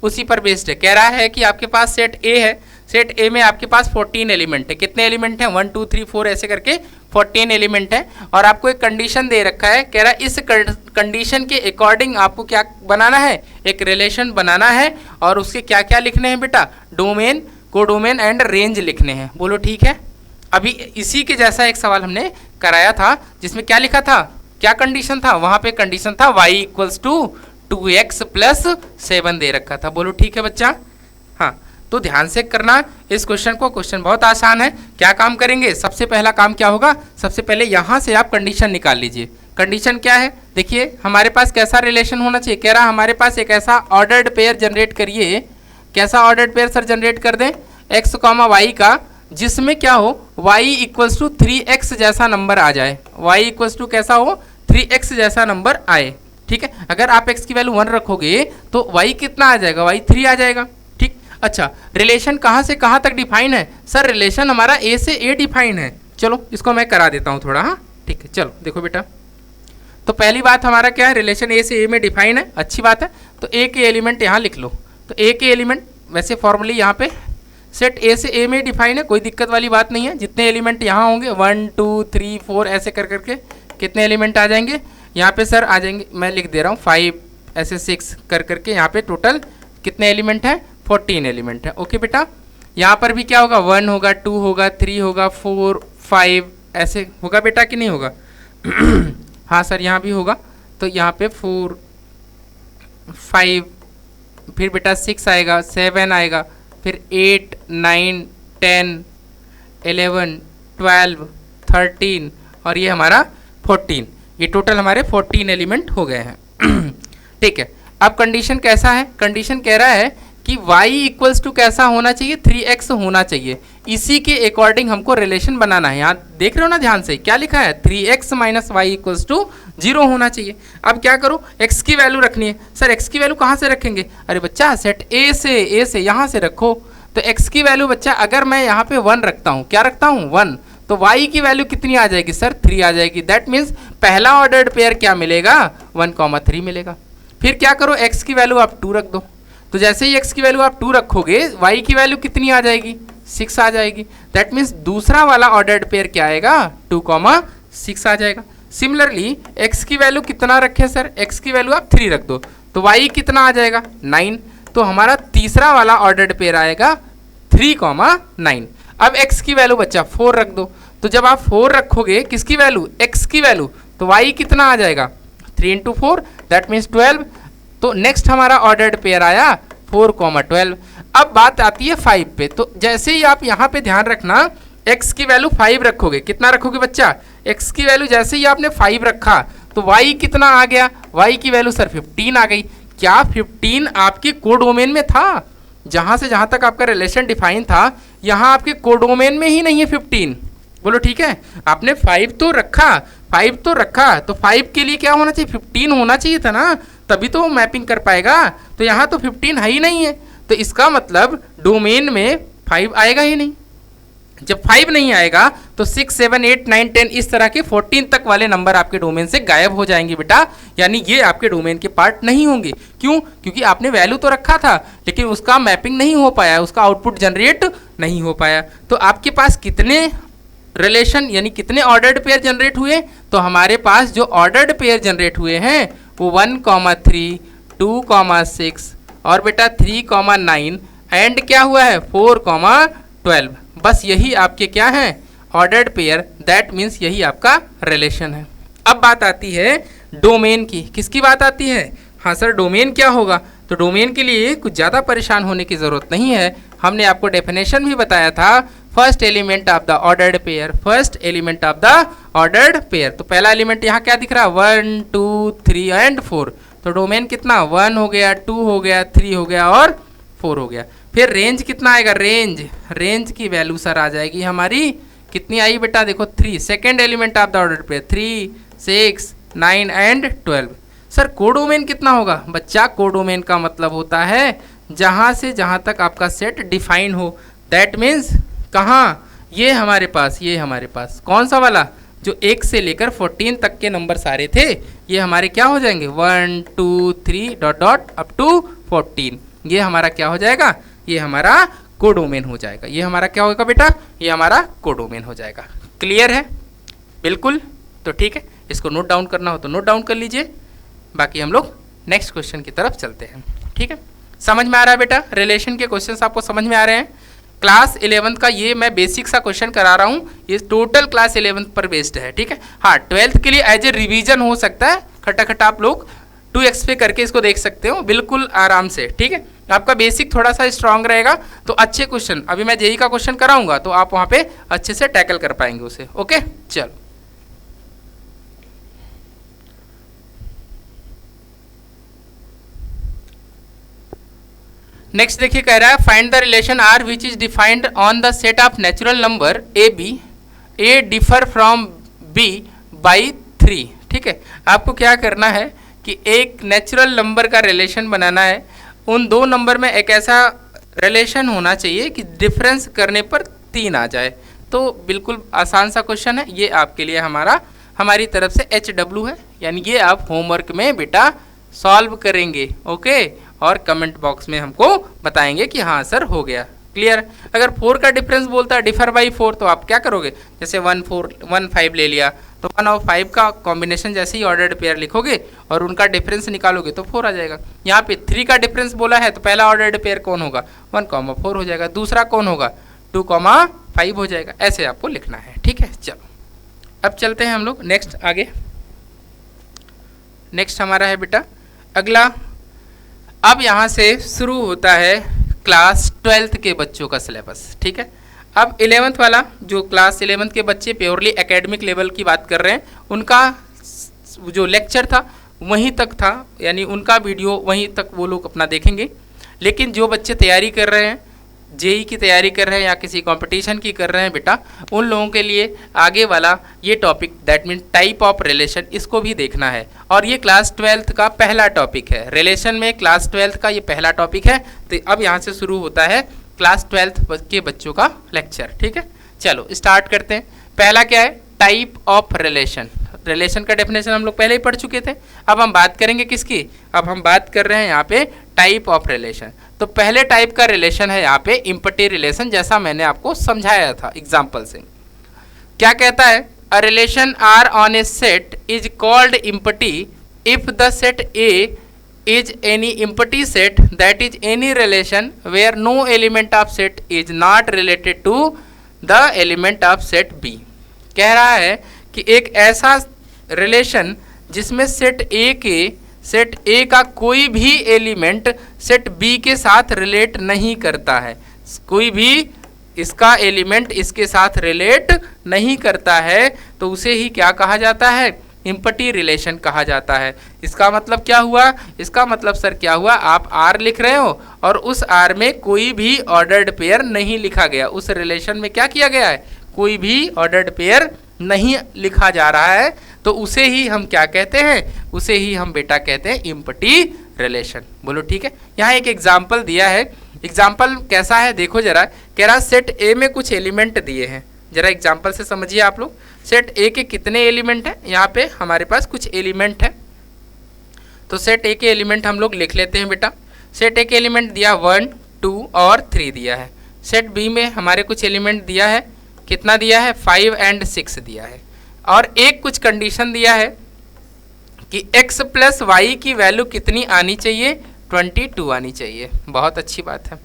उसी पर बेस्ड है। कह रहा है कि आपके पास सेट ए है, सेट ए में आपके पास 14 एलिमेंट है। कितने एलिमेंट हैं? 1 2 3 4 ऐसे करके 14 एलिमेंट है। और आपको एक कंडीशन दे रखा है, कह रहा है इस कंडीशन के अकॉर्डिंग आपको क्या बनाना है, एक रिलेशन बनाना है, और उसके क्या क्या लिखने हैं बेटा, डोमेन, कोडोमेन एंड रेंज लिखने हैं। बोलो ठीक है। अभी इसी के जैसा एक सवाल हमने कराया था, जिसमें क्या लिखा था, क्या कंडीशन था, वहां पे कंडीशन था y equals to 2x plus 7 दे रखा था। बोलो ठीक है बच्चा। हाँ, तो ध्यान से करना इस क्वेश्चन को, क्वेश्चन बहुत आसान है। क्या काम करेंगे, सबसे पहला काम क्या होगा, सबसे पहले यहाँ से आप कंडीशन निकाल लीजिए। कंडीशन क्या है, देखिए हमारे पास कैसा रिलेशन होना चाहिए, कह रहा हमारे पास एक ऐसा ऑर्डर्ड पेयर जनरेट करिए। कैसा ऑर्डर्ड पेयर सर जनरेट कर दें, x, y का, जिसमें क्या हो, y इक्वल्स टू 3x जैसा नंबर आ जाए। y इक्वल्स टू कैसा हो, 3x जैसा नंबर आए, ठीक है। अगर आप x की वैल्यू 1 रखोगे तो y कितना आ जाएगा, y 3 आ जाएगा, ठीक। अच्छा, रिलेशन कहाँ से कहाँ तक डिफाइन है, सर रिलेशन हमारा a से a डिफाइन है। चलो इसको मैं करा देता हूँ थोड़ा, हाँ ठीक है। चलो देखो बेटा, तो पहली बात हमारा क्या है, रिलेशन a से a में डिफाइन है, अच्छी बात है। तो a के एलिमेंट यहाँ लिख लो। तो a के एलिमेंट वैसे फॉर्मली यहाँ पे सेट ए से ए में डिफाइन है, कोई दिक्कत वाली बात नहीं है। जितने एलिमेंट यहाँ होंगे 1 2 3 4 ऐसे कर करके कितने एलिमेंट आ जाएंगे यहाँ पे सर, आ जाएंगे, मैं लिख दे रहा हूँ 5 ऐसे 6 कर करके, यहाँ पे टोटल कितने एलिमेंट हैं, 14 एलिमेंट है। ओके बेटा, यहाँ पर भी क्या होगा, 1 होगा, 2 होगा, 3 होगा, 4 5 ऐसे होगा बेटा कि नहीं होगा हाँ सर यहाँ भी होगा। तो यहाँ पे 4 5, फिर बेटा 6 आएगा, 7 आएगा, फिर 8 9 10 11 12 13 और ये हमारा 14, ये टोटल हमारे 14 एलिमेंट हो गए हैं ठीक है। अब कंडीशन कैसा है, कंडीशन कह रहा है कि y इक्वल्स टू कैसा होना चाहिए, 3x होना चाहिए। इसी के अकॉर्डिंग हमको रिलेशन बनाना है। यहाँ देख रहे हो ना ध्यान से, क्या लिखा है, 3x minus Y equals to 0 होना चाहिए। अब क्या करो, x की वैल्यू रखनी है। सर x की वैल्यू कहाँ से रखेंगे, अरे बच्चा सेट a से यहाँ से रखो। तो x की वैल्यू बच्चा अगर मैं यहाँ पे 1 रखता हूँ, क्या रखता हूँ 1, तो y की वैल्यू कितनी आ जाएगी सर, 3 आ जाएगी। दैट मीन्स पहला ऑर्डर्ड पेयर क्या मिलेगा, 1,3 मिलेगा। फिर क्या करो, x की वैल्यू आप 2 रख दो। तो जैसे ही x की वैल्यू आप 2 रखोगे, y की वैल्यू कितनी आ जाएगी, 6 आ जाएगी। दैट मीन्स दूसरा वाला ऑर्डर्ड पेयर क्या आएगा, 2,6 आ जाएगा। सिमिलरली x की वैल्यू कितना रखें सर, x की वैल्यू आप 3 रख दो, तो y कितना आ जाएगा, 9। तो हमारा तीसरा वाला ऑर्डर्ड पेयर आएगा 3,9। अब x की वैल्यू बच्चा 4 रख दो। तो जब आप 4 रखोगे किसकी वैल्यू, x की वैल्यू, तो y कितना आ जाएगा, 3 × 4 दैट मीन्स 12। तो नेक्स्ट हमारा ऑर्डर्ड पेयर आया 4,12। अब बात आती है 5 पे। तो जैसे ही आप यहाँ पे ध्यान रखना, x की वैल्यू 5 रखोगे, कितना रखोगे बच्चा, x की वैल्यू जैसे ही आपने 5 रखा तो y कितना आ गया, y की वैल्यू सर 15 आ गई। क्या 15 आपके कोडोमेन में था, जहाँ से जहाँ तक आपका रिलेशन डिफाइन था, यहाँ आपके कोडोमेन में ही नहीं है 15। बोलो ठीक है, आपने 5 तो रखा, 5 तो रखा, तो 5 के लिए क्या होना चाहिए, 15 होना चाहिए था ना, तभी तो वो मैपिंग कर पाएगा। तो यहाँ तो 15 है ही नहीं है, तो इसका मतलब डोमेन में 5 आएगा ही नहीं। जब 5 नहीं आएगा तो 6 7 8 9 10 इस तरह के 14 तक वाले नंबर आपके डोमेन से गायब हो जाएंगे बेटा, यानी ये आपके डोमेन के पार्ट नहीं होंगे। क्यों, क्योंकि आपने वैल्यू तो रखा था लेकिन उसका मैपिंग नहीं हो पाया, उसका आउटपुट जनरेट नहीं हो पाया। तो आपके पास कितने रिलेशन यानी कितने ऑर्डर्ड पेयर जनरेट हुए, तो हमारे पास जो ऑर्डर्ड पेयर जनरेट हुए हैं वो 1,3 2,6 और बेटा 3,9 एंड क्या हुआ है 4,12। बस यही आपके क्या हैं ऑर्डर्ड पेयर, दैट मीन्स यही आपका रिलेशन है। अब बात आती है डोमेन की, किसकी बात आती है, हाँ सर डोमेन क्या होगा। तो डोमेन के लिए कुछ ज़्यादा परेशान होने की ज़रूरत नहीं है, हमने आपको डेफिनेशन भी बताया था, first element of the ordered pair, first element of the ordered pair. तो पहला एलिमेंट यहाँ क्या दिख रहा है 1 2 3 एंड 4। तो डोमेन कितना 1 हो गया, 2 हो गया, 3 हो गया और 4 हो गया। फिर रेंज कितना आएगा, रेंज की वैल्यू सर आ जाएगी हमारी, कितनी आई बेटा देखो 3। Second element of the order pair 3 6 9 and 12। Sir codomain कितना होगा बच्चा, कोडोमेन का मतलब होता है जहाँ से जहाँ तक आपका सेट डिफाइन हो। दैट मीन्स कहाँ, ये हमारे पास कौन सा वाला, जो 1 से लेकर 14 तक के नंबर सारे थे, ये हमारे क्या हो जाएंगे 1 2 3 डॉट डॉट अप टू 14। ये हमारा क्या हो जाएगा, ये हमारा कोडोमेन हो जाएगा। ये हमारा क्या होगा बेटा, ये हमारा कोडोमेन हो जाएगा। क्लियर है बिल्कुल? तो ठीक है, इसको नोट डाउन करना हो तो नोट डाउन कर लीजिए। बाकी हम लोग नेक्स्ट क्वेश्चन की तरफ चलते हैं। ठीक है, समझ में आ रहा है बेटा? रिलेशन के क्वेश्चंस आपको समझ में आ रहे हैं? क्लास 11th का ये मैं बेसिक सा क्वेश्चन करा रहा हूँ, ये टोटल क्लास 11th पर बेस्ड है। ठीक है, हाँ 12th के लिए एज ए रिवीजन हो सकता है, खटाखट आप लोग 2x पे करके इसको देख सकते हो बिल्कुल आराम से। ठीक है, आपका बेसिक थोड़ा सा स्ट्रांग रहेगा तो अच्छे क्वेश्चन, अभी मैं जेई का क्वेश्चन कराऊंगा तो आप वहाँ पे अच्छे से टैकल कर पाएंगे उसे। ओके चलो, नेक्स्ट देखिए कह रहा है find the relation R which is defined on the set of natural number a b, a differ from b by 3। ठीक है, आपको क्या करना है कि एक नेचुरल नंबर का रिलेशन बनाना है, उन दो नंबर में एक ऐसा रिलेशन होना चाहिए कि डिफरेंस करने पर 3 आ जाए। तो बिल्कुल आसान सा क्वेश्चन है ये, आपके लिए हमारी तरफ से HW है, यानी ये आप होमवर्क में बेटा सॉल्व करेंगे। ओके, और कमेंट बॉक्स में हमको बताएंगे कि हाँ सर हो गया। क्लियर? अगर 4 का डिफरेंस बोलता है डिफर बाई 4 तो आप क्या करोगे, जैसे 1 4 1 5 ले लिया तो 1 और 5 का कॉम्बिनेशन जैसे ही ऑर्डर्ड पेयर लिखोगे और उनका डिफरेंस निकालोगे तो 4 आ जाएगा। यहाँ पे 3 का डिफरेंस बोला है तो पहला ऑर्डर्ड पेयर कौन होगा, 1,4 हो जाएगा, दूसरा कौन होगा 2,5 हो जाएगा। ऐसे आपको लिखना है। ठीक है, चलो अब चलते हैं हम लोग नेक्स्ट आगे। नेक्स्ट हमारा है बेटा अगला, अब यहाँ से शुरू होता है क्लास 12th के बच्चों का सिलेबस। ठीक है, अब 11th वाला जो क्लास 11th के बच्चे प्योरली एकेडमिक लेवल की बात कर रहे हैं, उनका जो लेक्चर था वहीं तक था, यानी उनका वीडियो वहीं तक वो लोग अपना देखेंगे। लेकिन जो बच्चे तैयारी कर रहे हैं, जेई की तैयारी कर रहे हैं या किसी कंपटीशन की कर रहे हैं बेटा, उन लोगों के लिए आगे वाला ये topic that mean type of relation, इसको भी देखना है। और ये क्लास 12th का पहला टॉपिक है, रिलेशन में क्लास 12th का ये पहला टॉपिक है। तो अब यहाँ से शुरू होता है क्लास 12th के बच्चों का लेक्चर। ठीक है, चलो स्टार्ट करते हैं। पहला क्या है, टाइप ऑफ रिलेशन। रिलेशन का डेफिनेशन हम लोग पहले ही पढ़ चुके थे, अब हम बात करेंगे किसकी, अब हम बात कर रहे हैं यहाँ पे टाइप ऑफ रिलेशन। तो पहले टाइप का रिलेशन है यहाँ पे इम्पटी रिलेशन, जैसा मैंने आपको समझाया था एग्जाम्पल से। क्या कहता है, a relation R on a set is called empty if the set A is any empty set that is any relation where no element of set is not related to the element of set B। कह रहा है कि एक ऐसा relation जिसमें set A का कोई भी एलिमेंट सेट बी के साथ रिलेट नहीं करता है, कोई भी इसका एलिमेंट इसके साथ रिलेट नहीं करता है, तो उसे ही क्या कहा जाता है, इम्पटी रिलेशन कहा जाता है। इसका मतलब क्या हुआ, इसका मतलब सर क्या हुआ, आप आर लिख रहे हो और उस आर में कोई भी ऑर्डर्ड पेयर नहीं लिखा गया, उस रिलेशन में क्या किया गया है, कोई भी ऑर्डर्ड पेयर नहीं लिखा जा रहा है, तो उसे ही हम क्या कहते हैं, उसे ही हम बेटा कहते हैं इम्पटी रिलेशन। बोलो ठीक है। यहाँ एक एग्जाम्पल दिया है, एग्जाम्पल कैसा है देखो जरा, कह रहा सेट ए में कुछ एलिमेंट दिए हैं, जरा एग्जाम्पल से समझिए आप लोग। सेट ए के कितने एलिमेंट हैं, यहाँ पे हमारे पास कुछ एलिमेंट है, तो सेट ए के एलिमेंट हम लोग लिख लेते हैं बेटा। सेट ए के एलिमेंट दिया 1 2 और 3 दिया है। सेट बी में हमारे कुछ एलिमेंट दिया है, कितना दिया है, 5 और 6 दिया है, और एक कुछ कंडीशन दिया है कि x प्लस वाई की वैल्यू कितनी आनी चाहिए, 22 आनी चाहिए। बहुत अच्छी बात है।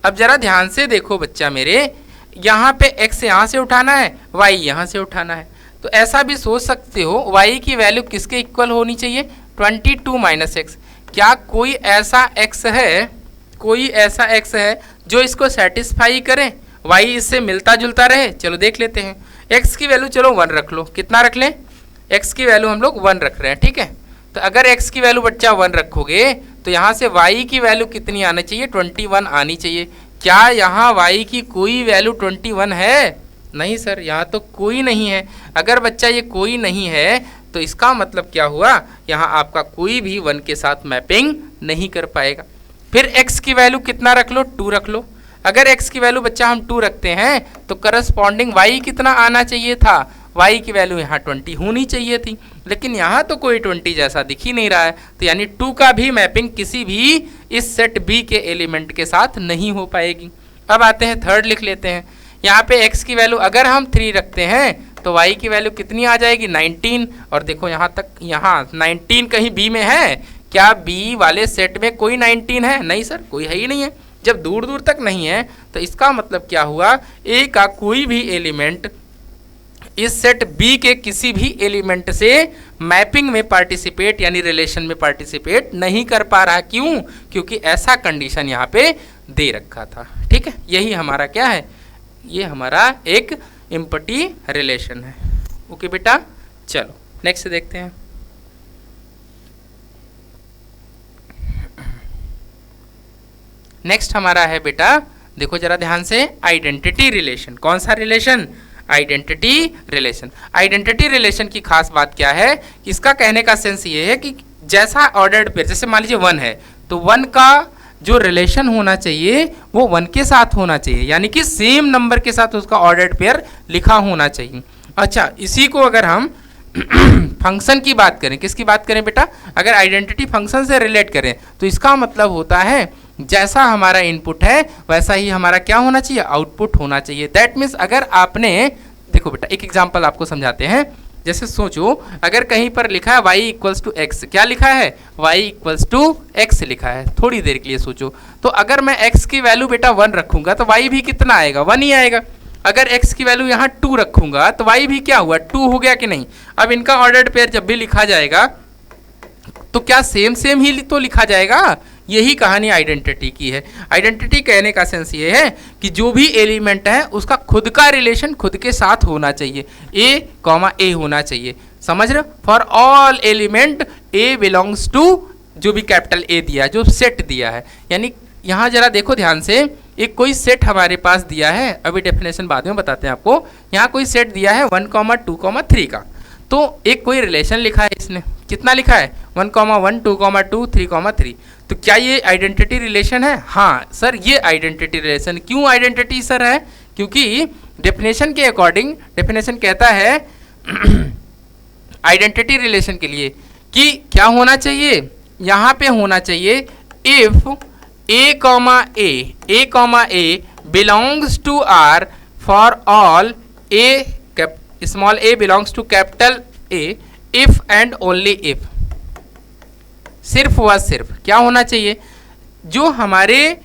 अब जरा ध्यान से देखो बच्चा मेरे, यहाँ पे x यहाँ से उठाना है, y यहाँ से उठाना है, तो ऐसा भी सोच सकते हो y की वैल्यू किसके इक्वल होनी चाहिए, 22 माइनस एक्स। क्या कोई ऐसा x है, कोई ऐसा x है जो इसको सेटिस्फाई करे, y इससे मिलता जुलता रहे। चलो देख लेते हैं, x की वैल्यू चलो 1 रख लो, कितना रख लें, x की वैल्यू हम लोग 1 रख रहे हैं। ठीक है, तो अगर x की वैल्यू बच्चा 1 रखोगे तो यहाँ से y की वैल्यू कितनी आनी चाहिए, 21 आनी चाहिए। क्या यहाँ y की कोई वैल्यू 21 है, नहीं सर यहाँ तो कोई नहीं है। अगर बच्चा ये कोई नहीं है तो इसका मतलब क्या हुआ, यहाँ आपका कोई भी 1 के साथ मैपिंग नहीं कर पाएगा। फिर x की वैल्यू कितना रख लो, 2 रख लो। अगर x की वैल्यू बच्चा हम 2 रखते हैं तो करस्पॉन्डिंग y कितना आना चाहिए था, y की वैल्यू यहाँ 20 होनी चाहिए थी, लेकिन यहाँ तो कोई 20 जैसा दिख ही नहीं रहा है, तो यानी 2 का भी मैपिंग किसी भी इस सेट B के एलिमेंट के साथ नहीं हो पाएगी। अब आते हैं थर्ड लिख लेते हैं। यहाँ पे x की वैल्यू अगर हम 3 रखते हैं तो y की वैल्यू कितनी आ जाएगी, 19। और देखो यहाँ तक, यहाँ 19 कहीं B में है क्या? B वाले सेट में कोई 19 है? नहीं सर, कोई है ही नहीं है। जब दूर दूर तक नहीं है तो इसका मतलब क्या हुआ, A का कोई भी एलिमेंट इस सेट B के किसी भी एलिमेंट से मैपिंग में पार्टिसिपेट यानी रिलेशन में पार्टिसिपेट नहीं कर पा रहा। क्यों? क्योंकि ऐसा कंडीशन यहाँ पे दे रखा था। ठीक है, यही हमारा क्या है, ये हमारा एक एम्प्टी रिलेशन है। ओके बेटा, चलो नेक्स्ट देखते हैं। नेक्स्ट हमारा है बेटा, देखो जरा ध्यान से, आइडेंटिटी रिलेशन। कौन सा relation? Identity relation. Identity relation की खास बात क्या है, इसका कहने का सेंस ये है कि जैसा ऑर्डर्ड पेयर, जैसे मान लीजिए 1 है तो 1 का जो रिलेशन होना चाहिए वो 1 के साथ होना चाहिए, यानी कि सेम नंबर के साथ उसका ऑर्डर्ड पेयर लिखा होना चाहिए। अच्छा, इसी को अगर हम फंक्शन की बात करें, किसकी बात करें बेटा? अगर आइडेंटिटी फंक्शन से रिलेट करें तो इसका मतलब होता है जैसा हमारा इनपुट है वैसा ही हमारा क्या होना चाहिए, आउटपुट होना चाहिए। दैट मीन्स अगर आपने, देखो बेटा एक एग्जांपल आपको समझाते हैं। जैसे सोचो अगर कहीं पर लिखा है y इक्वल्स टू एक्स, क्या लिखा है? y इक्वल्स टू एक्स लिखा है। थोड़ी देर के लिए सोचो, तो अगर मैं x की वैल्यू बेटा 1 रखूंगा तो y भी कितना आएगा, 1 ही आएगा। अगर x की वैल्यू यहाँ 2 रखूंगा तो y भी क्या हुआ, 2 हो गया कि नहीं। अब इनका ऑर्डर्ड पेयर जब भी लिखा जाएगा तो क्या सेम सेम ही तो लिखा जाएगा। यही कहानी आइडेंटिटी की है। आइडेंटिटी कहने का सेंस ये है कि जो भी एलिमेंट है उसका खुद का रिलेशन खुद के साथ होना चाहिए, a, होना चाहिए। समझ रहे हो? For all element a belongs to, जो भी कैपिटल A दिया, जो सेट दिया है, यानी यहाँ जरा देखो ध्यान से, एक कोई सेट हमारे पास दिया है, अभी डेफिनेशन बाद में बताते हैं आपको। यहाँ कोई सेट दिया है 1, 2, 3 का, तो एक कोई रिलेशन लिखा है, इसने कितना लिखा है, 1, 1, 2, 2, 3, 3। तो क्या ये आइडेंटिटी रिलेशन है? हाँ सर, ये आइडेंटिटी रिलेशन। क्यों आइडेंटिटी सर है? क्योंकि डेफिनेशन के अकॉर्डिंग, डेफिनेशन कहता है आइडेंटिटी रिलेशन के लिए कि क्या होना चाहिए, यहाँ पे होना चाहिए if a, belongs to R for all small a belongs to capital A, if and only if. सिर्फ व सिर्फ क्या होना चाहिए, जो हमारे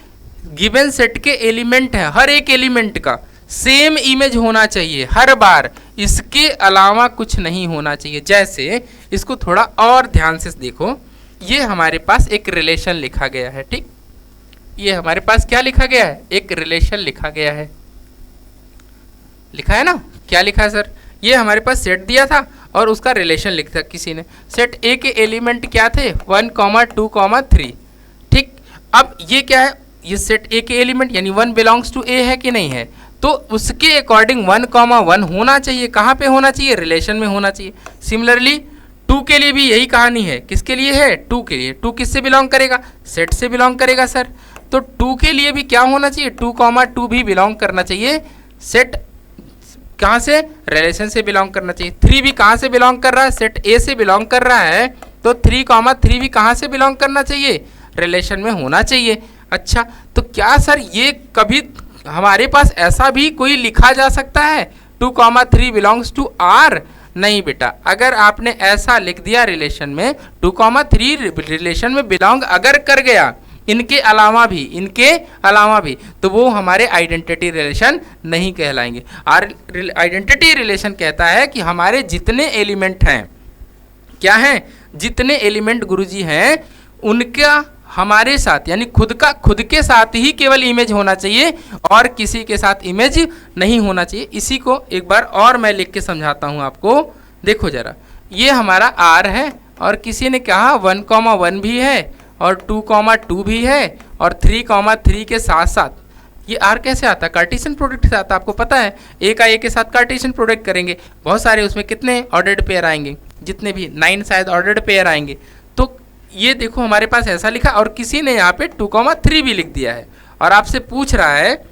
गिवन सेट के एलिमेंट है, हर एक एलिमेंट का सेम इमेज होना चाहिए हर बार, इसके अलावा कुछ नहीं होना चाहिए। जैसे इसको थोड़ा और ध्यान से देखो, ये हमारे पास एक रिलेशन लिखा गया है। ठीक, ये हमारे पास क्या लिखा गया है, एक रिलेशन लिखा गया है, लिखा है ना। क्या लिखा है सर? ये हमारे पास सेट दिया था और उसका रिलेशन लिखा किसी ने। सेट ए के एलिमेंट क्या थे, 1, 2, 3। ठीक, अब ये क्या है, ये सेट ए के एलिमेंट यानी 1 बिलोंग्स टू ए है कि नहीं है, तो उसके अकॉर्डिंग 1, 1 होना चाहिए। कहाँ पे होना चाहिए, रिलेशन में होना चाहिए। सिमिलरली 2 के लिए भी यही कहानी है। किसके लिए है, 2 के लिए। 2 किससे बिलोंग करेगा, सेट से बिलोंग करेगा सर। तो 2 के लिए भी क्या होना चाहिए, 2, 2 भी बिलोंग करना चाहिए। सेट कहाँ से, रिलेशन से बिलोंग करना चाहिए। 3 भी कहाँ से बिलोंग कर रहा है, सेट ए से बिलोंग कर रहा है, तो 3, 3 भी कहाँ से बिलोंग करना चाहिए, रिलेशन में होना चाहिए। अच्छा, तो क्या सर ये कभी हमारे पास ऐसा भी कोई लिखा जा सकता है 2, 3 बिलोंग्स टू आर? नहीं बेटा, अगर आपने ऐसा लिख दिया रिलेशन में 2, 3 रिलेशन में बिलोंग अगर कर गया, इनके अलावा भी, तो वो हमारे आइडेंटिटी रिलेशन नहीं कहलाएंगे। और आइडेंटिटी रिलेशन कहता है कि हमारे जितने एलिमेंट हैं, क्या हैं, जितने एलिमेंट गुरुजी हैं, उनका हमारे साथ यानी खुद के साथ ही केवल इमेज होना चाहिए और किसी के साथ इमेज नहीं होना चाहिए। इसी को एक बार और मैं लिख के समझाता हूँ आपको। देखो जरा, ये हमारा आर है और किसी ने कहा 1, 1 भी है और 2, 2 भी है और 3, 3 के साथ साथ ये आर कैसे आता है, कार्टेशियन प्रोडक्ट से आता है। आपको पता है, ए का ए के साथ कार्टेशियन प्रोडक्ट करेंगे, बहुत सारे उसमें कितने ऑर्डर्ड पेयर आएंगे, जितने भी 9 शायद ऑर्डर्ड पेयर आएंगे। तो ये देखो हमारे पास ऐसा लिखा और किसी ने यहाँ पे 2,3 भी लिख दिया है और आपसे पूछ रहा है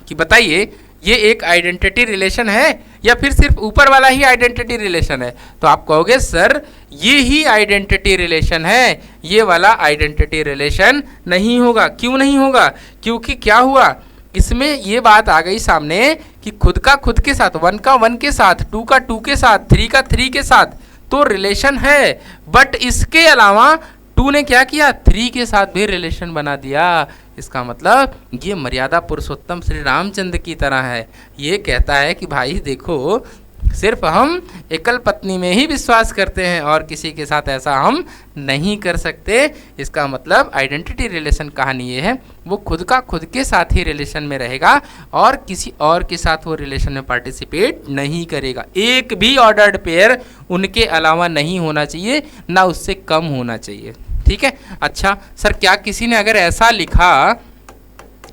कि बताइए ये एक आइडेंटिटी रिलेशन है या फिर सिर्फ ऊपर वाला ही आइडेंटिटी रिलेशन है। तो आप कहोगे सर ये ही आइडेंटिटी रिलेशन है, ये वाला आइडेंटिटी रिलेशन नहीं होगा। क्यों नहीं होगा? क्योंकि क्या हुआ, इसमें ये बात आ गई सामने कि खुद का खुद के साथ, 1 का 1 के साथ, 2 का 2 के साथ, 3 का 3 के साथ तो रिलेशन है, बट इसके अलावा 2 ने क्या किया, 3 के साथ भी रिलेशन बना दिया। इसका मतलब ये मर्यादा पुरुषोत्तम श्री रामचंद्र की तरह है। ये कहता है कि भाई देखो सिर्फ हम एकल पत्नी में ही विश्वास करते हैं और किसी के साथ ऐसा हम नहीं कर सकते। इसका मतलब आइडेंटिटी रिलेशन कहानी ये है, वो खुद का खुद के साथ ही रिलेशन में रहेगा और किसी और के साथ वो रिलेशन में पार्टिसिपेट नहीं करेगा। एक भी ऑर्डर्ड पेयर उनके अलावा नहीं होना चाहिए, ना उससे कम होना चाहिए। ठीक है। अच्छा सर, क्या किसी ने अगर ऐसा लिखा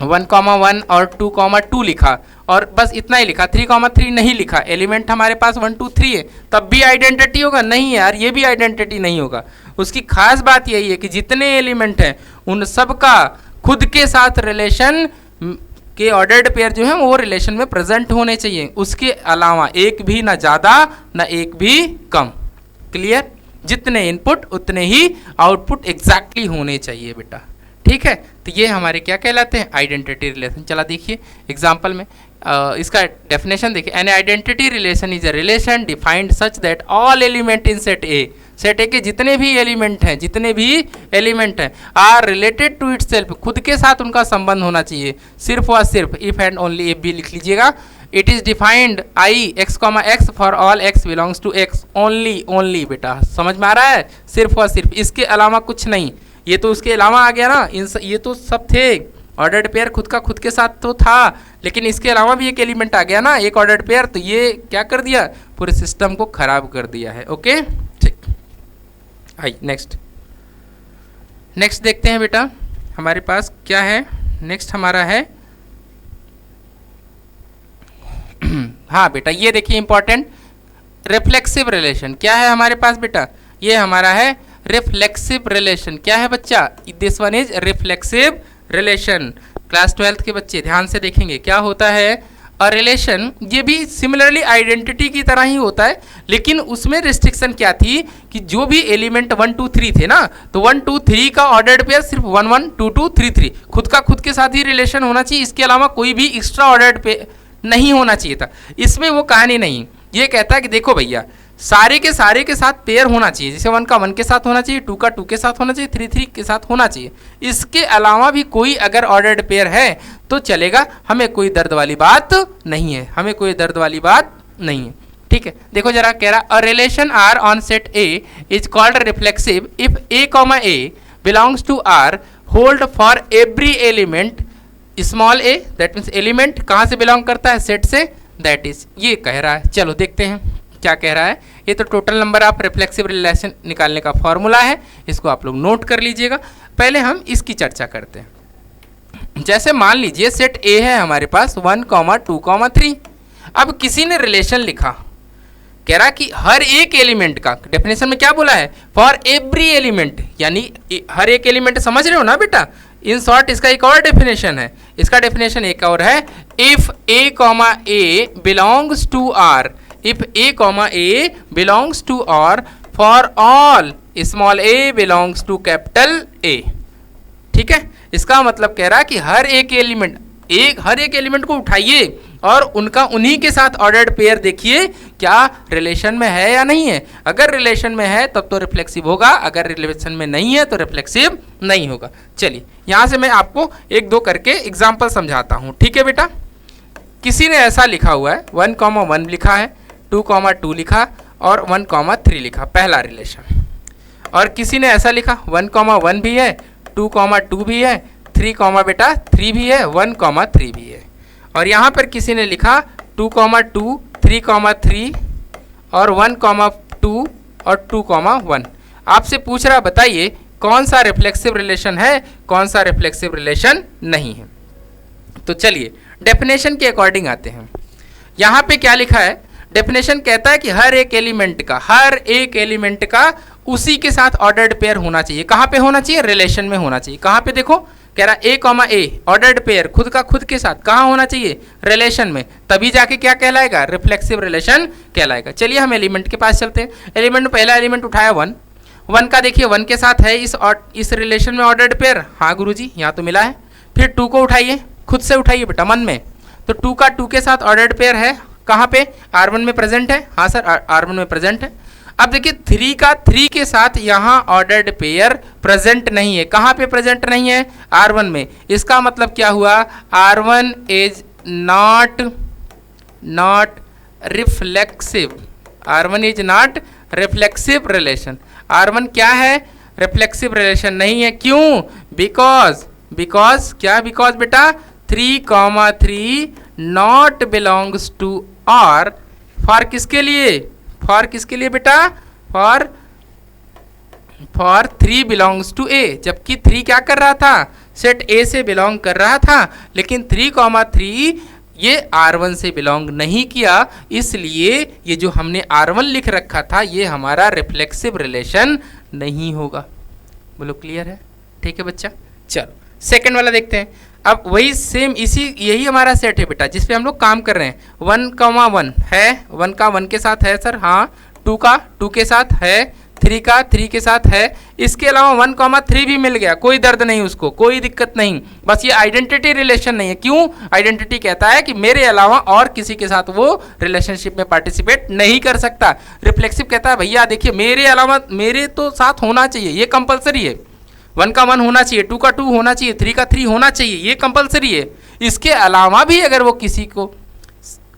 1,1 और 2,2 लिखा और बस इतना ही लिखा, 3,3 नहीं लिखा, एलिमेंट हमारे पास 1 2 3 है, तब भी आइडेंटिटी होगा? नहीं यार, ये भी आइडेंटिटी नहीं होगा। उसकी खास बात यही है कि जितने एलिमेंट हैं उन सब का खुद के साथ रिलेशन के ऑर्डर्ड पेयर जो है वो रिलेशन में प्रेजेंट होने चाहिए, उसके अलावा एक भी ना ज़्यादा ना एक भी कम। क्लियर? जितने इनपुट उतने ही आउटपुट एग्जैक्टली होने चाहिए बेटा। ठीक है। तो ये हमारे क्या कहलाते हैं, आइडेंटिटी रिलेशन। चला देखिए एग्जाम्पल में इसका डेफिनेशन देखिए। An identity relation is a relation defined such that all element in set A, set ए के जितने भी एलिमेंट हैं आर रिलेटेड टू इटसेल्फ, खुद के साथ उनका संबंध होना चाहिए, सिर्फ और सिर्फ, इफ एंड ओनली इफ भी लिख लीजिएगा। It is defined I x comma x for all x belongs to x only बेटा, समझ में आ रहा है? सिर्फ और सिर्फ, इसके अलावा कुछ नहीं। ये तो उसके अलावा आ गया ना, ये तो सब थे, ऑर्डर्ड पेयर खुद का खुद के साथ तो था, लेकिन इसके अलावा भी एक एलिमेंट आ गया ना, एक ऑर्डर्ड पेयर, तो ये क्या कर दिया, पूरे सिस्टम को खराब कर दिया है। ओके ठीक। आइए नेक्स्ट देखते हैं बेटा हमारे पास क्या है। नेक्स्ट हमारा है हाँ बेटा ये देखिए इंपॉर्टेंट, रिफ्लेक्सिव रिलेशन। क्या है हमारे पास बेटा? ये हमारा है रिफ्लेक्सिव रिलेशन। क्या है बच्चा? This one is reflexive relation. Class 12th के बच्चे ध्यान से देखेंगे क्या होता है। अ रिलेशन, ये भी सिमिलरली आइडेंटिटी की तरह ही होता है, लेकिन उसमें रिस्ट्रिक्शन क्या थी कि जो भी एलिमेंट 1 2 3 थे ना, तो 1 2 3 का ऑर्डर्ड पेयर सिर्फ 1 1 2 2 3 3 खुद का खुद के साथ ही रिलेशन होना चाहिए, इसके अलावा कोई भी एक्स्ट्रा ऑर्डर्ड पेयर नहीं होना चाहिए था। इसमें वो कहानी नहीं, ये कहता है कि देखो भैया सारे के साथ पेयर होना चाहिए, जैसे 1 का 1 के साथ होना चाहिए, 2 का 2 के साथ होना चाहिए, 3 3 के साथ होना चाहिए। इसके अलावा भी कोई अगर ऑर्डर्ड पेयर है तो चलेगा, हमें कोई दर्द वाली बात नहीं है, हमें कोई दर्द वाली बात नहीं है। ठीक है। देखो जरा कह रहा a relation R on set A is called reflexive if a comma a belongs to R hold for every element small a, that means element कहाँ से बिलोंग करता है, सेट से, दैट इज, ये कह रहा है। चलो देखते हैं क्या कह रहा है। ये तो total number of reflexive relation निकालने का फॉर्मूला है, इसको आप लोग नोट कर लीजिएगा। पहले हम इसकी चर्चा करते हैं। जैसे मान लीजिए सेट ए है हमारे पास 1 2 3। अब किसी ने रिलेशन लिखा, कह रहा कि हर एक एलिमेंट का, डेफिनेशन में क्या बोला है, फॉर एवरी एलिमेंट, यानी हर एक एलिमेंट, समझ रहे हो ना बेटा। इन शॉर्ट इसका एक और डेफिनेशन है, इसका डेफिनेशन एक और है, if a comma a belongs to R, if a comma a belongs to or for all small a belongs to capital A। ठीक है। इसका मतलब कह रहा है कि हर एक एलिमेंट को उठाइए और उनका उन्हीं के साथ ऑर्डर्ड पेयर देखिए क्या रिलेशन में है या नहीं है। अगर रिलेशन में है तब तो रिफ्लेक्सिव होगा, अगर रिलेशन में नहीं है तो रिफ्लेक्सिव नहीं होगा। चलिए यहाँ से मैं आपको 1 2 करके एग्जाम्पल समझाता हूँ। ठीक है बेटा। किसी ने ऐसा लिखा हुआ है 1 1 लिखा है, 2 2 लिखा और 1 3 लिखा, पहला रिलेशन। और किसी ने ऐसा लिखा 1 1 भी है, 2 2 भी है, 3 बेटा 3 भी है, 1 3 भी है। और यहाँ पर किसी ने लिखा 2 2 3 3 और 1 2 और 2 1। आपसे पूछ रहा बताइए कौन सा रिफ्लेक्सिव रिलेशन है, कौन सा रिफ्लेक्सिव रिलेशन नहीं है। तो चलिए डेफिनेशन के अकॉर्डिंग आते हैं। यहाँ पे क्या लिखा है, डेफिनेशन कहता है कि हर एक एलिमेंट का उसी के साथ ऑर्डर्ड पेयर होना चाहिए। कहाँ पे होना चाहिए? रिलेशन में होना चाहिए। कहाँ पे? देखो कह रहा ए कॉमा ए ऑर्डर्ड पेयर खुद का खुद के साथ कहाँ होना चाहिए? रिलेशन में। तभी जाके क्या कहलाएगा? रिफ्लेक्सिव रिलेशन कहलाएगा। चलिए हम एलिमेंट के पास चलते हैं। एलिमेंट में पहला एलिमेंट उठाया 1, 1 का देखिए 1 के साथ है इस रिलेशन में ऑर्डर्ड पेयर। हाँ गुरुजी यहाँ तो मिला है। फिर 2 को उठाइए, खुद से उठाइए बेटा मन में। तो 2 का 2 के साथ ऑर्डर्ड पेयर है कहाँ पे? R1 में प्रेजेंट है। हाँ सर R1 में प्रेजेंट है। अब देखिए 3 का 3 के साथ यहाँ ऑर्डर्ड पेयर प्रेजेंट नहीं है। कहाँ पे प्रेजेंट नहीं है? R1 में। इसका मतलब क्या हुआ? R1 is not reflexive. R1 is not reflexive relation. R1 क्या है? रिफ्लेक्सिव रिलेशन नहीं है। क्यों? बिकॉज क्या? बिकॉज बेटा 3,3 not belongs to R for किसके लिए? फॉर किसके लिए बेटा? For 3 belongs to A। जबकि 3 क्या कर रहा था? सेट A से बिलोंग कर रहा था, लेकिन 3,3 ये R1 से बिलोंग नहीं किया, इसलिए ये जो हमने R1 लिख रखा था ये हमारा रिफ्लेक्सिव रिलेशन नहीं होगा। बोलो क्लियर है? ठीक है बच्चा। चलो सेकंड वाला देखते हैं। अब वही सेम यही हमारा सेट है बेटा जिस पे हम लोग काम कर रहे हैं। 1,1 है, 1 का 1 के साथ है सर। हाँ 2 का 2 के साथ है, 3 का 3 के साथ है। इसके अलावा 1,3 भी मिल गया, कोई दर्द नहीं उसको, कोई दिक्कत नहीं। बस ये आइडेंटिटी रिलेशन नहीं है। क्यों? आइडेंटिटी कहता है कि मेरे अलावा और किसी के साथ वो रिलेशनशिप में पार्टिसिपेट नहीं कर सकता। रिफ्लेक्सिव कहता है भैया देखिए मेरे अलावा मेरे तो साथ होना चाहिए, ये कंपलसरी है। 1 का 1 होना चाहिए, 2 का 2 होना चाहिए, 3 का 3 होना चाहिए, ये कंपलसरी है। इसके अलावा भी अगर वो किसी को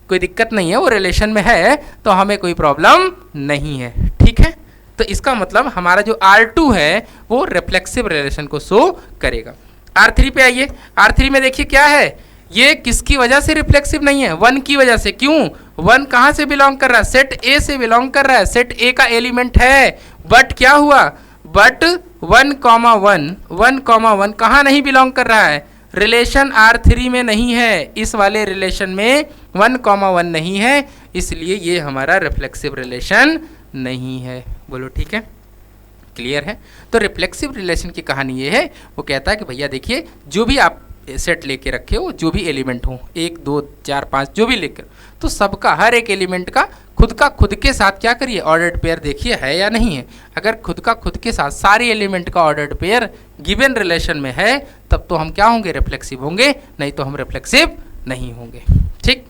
कोई दिक्कत नहीं है, वो रिलेशन में है, तो हमें कोई प्रॉब्लम नहीं है। ठीक है, तो इसका मतलब हमारा जो R2 है वो रिफ्लेक्सिव रिलेशन को शो करेगा। R3 पे आइए। R3 में देखिए क्या है, ये किसकी वजह से रिफ्लेक्सिव नहीं है? 1 की वजह से। क्यों? 1 कहाँ से बिलोंग कर रहा है? सेट A से बिलोंग कर रहा है, सेट A का एलिमेंट है। बट क्या हुआ? बट 1,1 कहाँ नहीं बिलोंग कर रहा है? रिलेशन R3 में नहीं है। इस वाले रिलेशन में 1,1 नहीं है, इसलिए ये हमारा रिफ्लेक्सिव रिलेशन नहीं है। बोलो ठीक है, क्लियर है? तो रिफ्लेक्सिव रिलेशन की कहानी ये है, वो कहता है कि भैया देखिए जो भी आप सेट लेके रखे हो, जो भी एलिमेंट हो 1, 2, 4, 5 जो भी लेकर, तो सबका हर एक एलिमेंट का खुद के साथ क्या करिए? ऑर्डर्ड पेयर देखिए है या नहीं है। अगर खुद के साथ सारे एलिमेंट का ऑर्डर्ड पेयर गिवन रिलेशन में है, तब तो हम क्या होंगे? रिफ्लेक्सिव होंगे, नहीं तो हम रिफ्लेक्सिव नहीं होंगे। ठीक,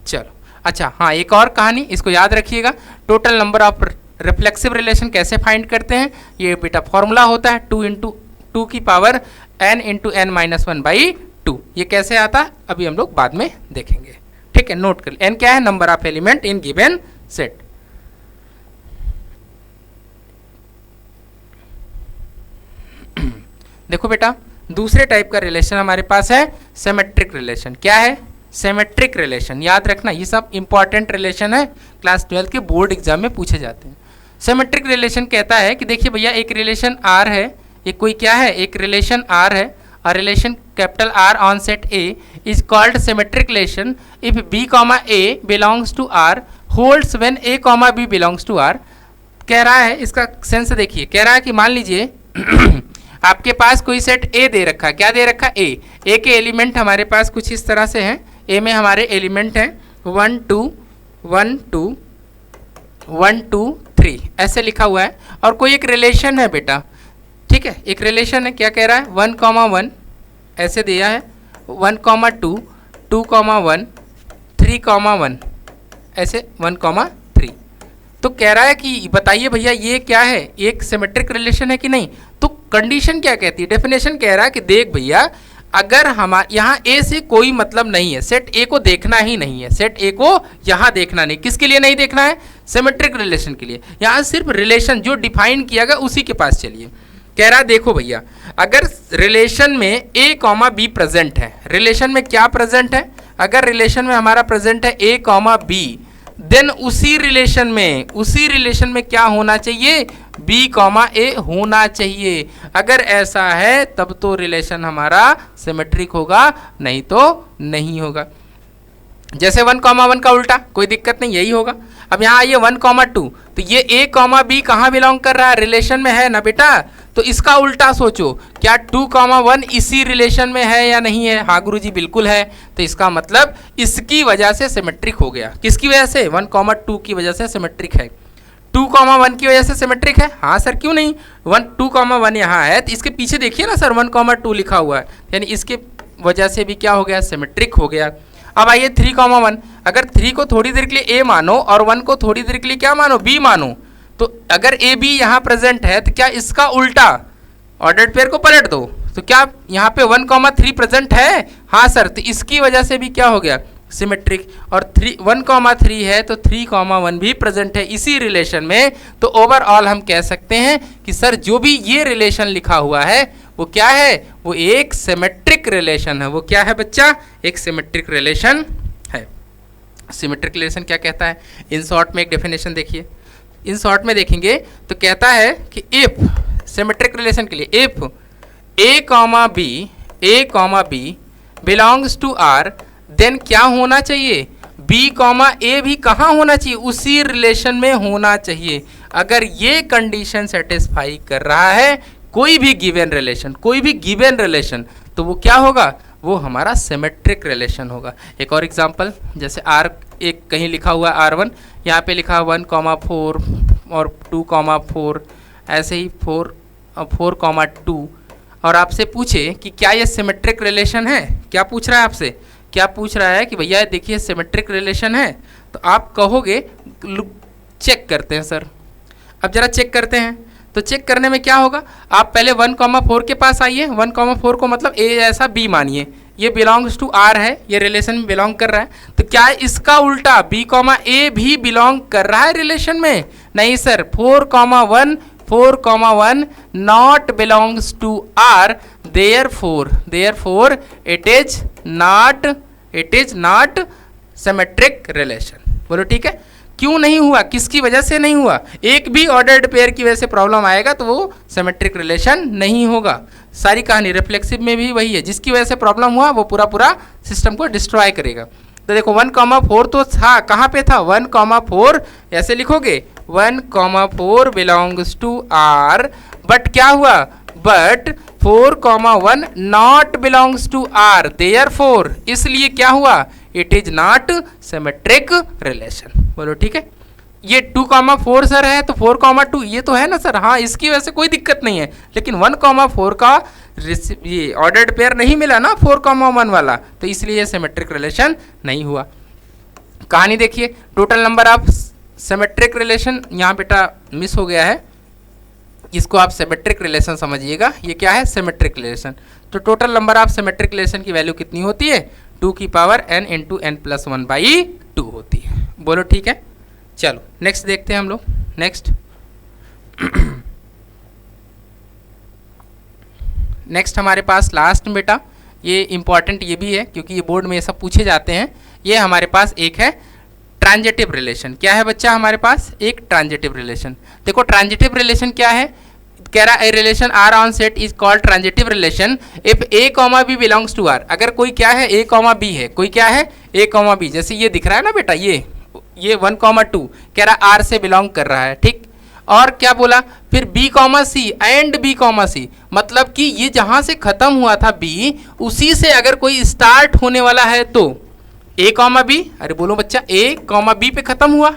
चलो अच्छा। हाँ एक और कहानी, इसको याद रखिएगा। Total number of reflexive relation कैसे फाइंड करते हैं? ये बेटा फॉर्मूला होता है 2 × 2 की पावर n × n-1/2। ये कैसे आता है अभी हम लोग बाद में देखेंगे। ठीक है, नोट कर। n क्या है? Number of element in given set. देखो बेटा दूसरे टाइप का रिलेशन हमारे पास है सिमेट्रिक रिलेशन। क्या है? Symmetric relation. याद रखना ये सब इंपॉर्टेंट रिलेशन है, क्लास 12 के बोर्ड एग्जाम में पूछे जाते हैं। सिमेट्रिक रिलेशन कहता है कि देखिए भैया एक रिलेशन R है, एक कोई क्या है? एक रिलेशन R है, और relation capital R on set A is called symmetric relation if B, A belongs to R holds when A, B belongs to R। कह रहा है, इसका सेंस देखिए, कह रहा है कि मान लीजिए आपके पास कोई सेट A दे रखा है। क्या दे रखा? A के एलिमेंट हमारे पास कुछ इस तरह से हैं। A में हमारे एलिमेंट हैं 1, 2, 1, 2, 1, 2, 3 ऐसे लिखा हुआ है, और कोई एक रिलेशन है बेटा। ठीक है, एक रिलेशन है। क्या कह रहा है? 1,1 ऐसे दिया है, 1,2, 2,1, 3,1 ऐसे 1,3। तो कह रहा है कि बताइए भैया ये क्या है? एक सिमेट्रिक रिलेशन है कि नहीं? तो कंडीशन क्या कहती है? डेफिनेशन कह रहा है कि देख भैया अगर हमारे यहाँ A से कोई मतलब नहीं है, सेट A को देखना ही नहीं है, सेट A को यहाँ देखना नहीं। किसके लिए नहीं देखना है? सिमेट्रिक रिलेशन के लिए। यहाँ सिर्फ रिलेशन जो डिफाइन किया गया उसी के पास चलिए। कह रहा है देखो भैया अगर रिलेशन में A, B प्रेजेंट है, रिलेशन में क्या प्रेजेंट है? अगर रिलेशन में हमारा प्रेजेंट है A, B, देन उसी रिलेशन में क्या होना चाहिए? B, A होना चाहिए। अगर ऐसा है तब तो रिलेशन हमारा सिमेट्रिक होगा, नहीं तो नहीं होगा। जैसे 1,1 का उल्टा, कोई दिक्कत नहीं, यही होगा। अब यहाँ आइए 1,2, तो ये a, b कहाँ बिलोंग कर रहा है, रिलेशन में है ना बेटा। तो इसका उल्टा सोचो, क्या 2,1 इसी रिलेशन में है या नहीं है? हाँ गुरुजी बिल्कुल है। तो इसका मतलब इसकी वजह से सिमेट्रिक हो गया। किसकी वजह से? 1,2 की वजह से सिमेट्रिक है। 2,1 की वजह से सिमेट्रिक है? हाँ सर क्यों नहीं, 2,1 यहाँ है तो इसके पीछे देखिए ना सर 1,2 लिखा हुआ है, यानी इसके वजह से भी क्या हो गया, सिमेट्रिक हो गया। अब आइए 3,1, अगर 3 को थोड़ी देर के लिए a मानो और 1 को थोड़ी देर के लिए क्या मानो, b मानो, तो अगर a b यहाँ प्रेजेंट है तो क्या इसका उल्टा ऑर्डर्ड पेयर को पलट दो, तो क्या यहाँ पे 1,3 प्रेजेंट है? हाँ सर, तो इसकी वजह से भी क्या हो गया, सिमेट्रिक। और 1,3 है तो 3,1 भी प्रेजेंट है इसी रिलेशन में। तो ओवरऑल हम कह सकते हैं कि सर जो भी ये रिलेशन लिखा हुआ है वो क्या है, वो एक सिमेट्रिक रिलेशन है। वो क्या है बच्चा, एक सिमेट्रिक रिलेशन है। सिमेट्रिक रिलेशन क्या कहता है, इन शॉर्ट में एक डेफिनेशन देखिए। इन शॉर्ट में देखेंगे तो कहता है कि इफ सिमेट्रिक रिलेशन के लिए if a, b belongs to r, then क्या होना चाहिए, b, a भी कहाँ होना चाहिए, उसी रिलेशन में होना चाहिए। अगर ये कंडीशन सेटिस्फाई कर रहा है कोई भी गिवन रिलेशन, तो वो क्या होगा, वो हमारा सिमेट्रिक रिलेशन होगा। एक और एग्जांपल, जैसे r एक कहीं लिखा हुआ है r1, यहाँ पे लिखा 1,4 और 2,4, ऐसे ही 4,2, और आपसे पूछे कि क्या ये सिमेट्रिक रिलेशन है, क्या पूछ रहा है आपसे, क्या पूछ रहा है कि भैया देखिए सिमेट्रिक रिलेशन है, तो आप कहोगे चेक करते हैं सर। अब जरा चेक करते हैं, तो चेक करने में क्या होगा, आप पहले 1,4 के पास आइए। 1,4 को मतलब a ऐसा b मानिए, ये बिलोंग्स टू r है, ये रिलेशन में बिलोंग कर रहा है, तो क्या इसका उल्टा b, a भी बिलोंग कर रहा है रिलेशन में? नहीं sir, 4,1 not belongs to r, therefore it is not symmetric relation. बोलो ठीक है। क्यों नहीं हुआ, किसकी वजह से नहीं हुआ, एक भी ऑर्डर्ड पेयर की वजह से प्रॉब्लम आएगा तो वो सिमेट्रिक रिलेशन नहीं होगा। सारी कहानी रिफ्लेक्सिव में भी वही है, जिसकी वजह से प्रॉब्लम हुआ वो पूरा सिस्टम को डिस्ट्रॉय करेगा। तो देखो 1,4 तो था, कहाँ पे था, 1,4 ऐसे लिखोगे 1,4 बिलोंग्स टू r, बट क्या हुआ, but 4,1 not belongs to r, therefore इसलिए क्या हुआ, it is not symmetric relation. बोलो ठीक है। ये 2,4 सर है तो 4,2 ये तो है ना सर, हाँ इसकी वजह से कोई दिक्कत नहीं है, लेकिन 1,4 का ये ऑर्डर्ड पेयर नहीं मिला ना 4,1 वाला, तो इसलिए ये सिमेट्रिक रिलेशन नहीं हुआ। कहानी देखिए, total number of symmetric relation, यहाँ बेटा मिस हो गया है, इसको आप सिमेट्रिक रिलेशन समझिएगा। ये क्या है, सिमेट्रिक रिलेशन। तो total number of symmetric relation की वैल्यू कितनी होती है, 2 की पावर n इंटू n+1/2 होती है। बोलो ठीक है। चलो नेक्स्ट देखते हैं हम लोग। नेक्स्ट हमारे पास लास्ट में बेटा, ये इंपॉर्टेंट ये भी है क्योंकि ये बोर्ड में ये सब पूछे जाते हैं। ये हमारे पास एक है ट्रांजिटिव रिलेशन। क्या है बच्चा हमारे पास, एक ट्रांजिटिव रिलेशन। देखो ट्रांजिटिव रिलेशन क्या है, कह रहा है relation R on set is called transitive relation if a, b belongs to r। अगर कोई क्या है, a, b है, कोई क्या है, a, b, जैसे ये दिख रहा है ना बेटा, ये 1,2 कह रहा है r से बिलोंग कर रहा है, ठीक। और क्या बोला फिर b, c and b, c, मतलब कि ये जहां से खत्म हुआ था b, उसी से अगर कोई स्टार्ट होने वाला है तो a, b, अरे बोलो बच्चा, a, b पे खत्म हुआ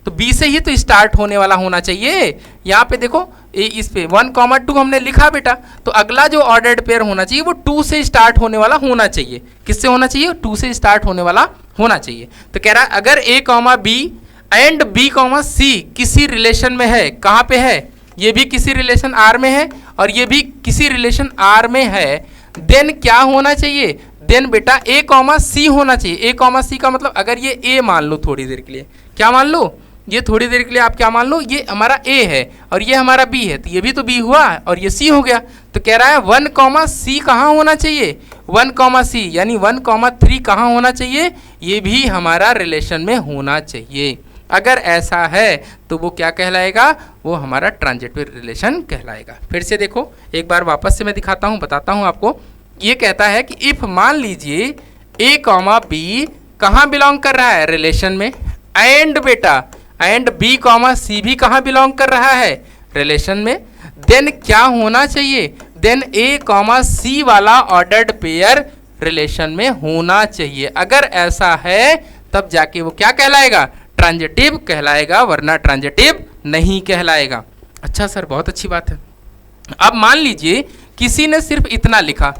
तो b से ही तो स्टार्ट होने वाला होना चाहिए। यहाँ पे देखो इस पे 1,2 हमने लिखा बेटा, तो अगला जो ऑर्डर्ड पेयर होना चाहिए वो 2 से स्टार्ट होने वाला होना चाहिए। किससे होना चाहिए, 2 से स्टार्ट होने वाला होना चाहिए। तो कह रहा है अगर a, b and b, c किसी रिलेशन में है, कहाँ पे है, ये भी किसी रिलेशन r में है और ये भी किसी रिलेशन r में है, देन क्या होना चाहिए, देन बेटा a, c होना चाहिए। a, c का मतलब अगर ये a मान लो थोड़ी देर के लिए, क्या मान लो, ये थोड़ी देर के लिए आप क्या मान लो, ये हमारा a है और ये हमारा b है, तो ये भी तो b हुआ और ये c हो गया। तो कह रहा है 1, c कहाँ होना चाहिए, 1, c यानी 1,3 कहाँ होना चाहिए, ये भी हमारा रिलेशन में होना चाहिए। अगर ऐसा है तो वो क्या कहलाएगा, वो हमारा ट्रांजिटिव रिलेशन कहलाएगा। फिर से देखो एक बार वापस से मैं दिखाता हूँ, बताता हूँ आपको। ये कहता है कि इफ मान लीजिए a, b कहाँ बिलोंग कर रहा है, रिलेशन में। एंड बेटा एंड बी कॉमा सी भी कहाँ बिलोंग कर रहा है, रिलेशन में। देन क्या होना चाहिए, देन ए कॉमा सी वाला ऑर्डर्ड पेयर रिलेशन में होना चाहिए। अगर ऐसा है तब जाके वो क्या कहलाएगा, ट्रांजिटिव कहलाएगा, वरना ट्रांजिटिव नहीं कहलाएगा। अच्छा सर, बहुत अच्छी बात है। अब मान लीजिए किसी ने सिर्फ इतना लिखा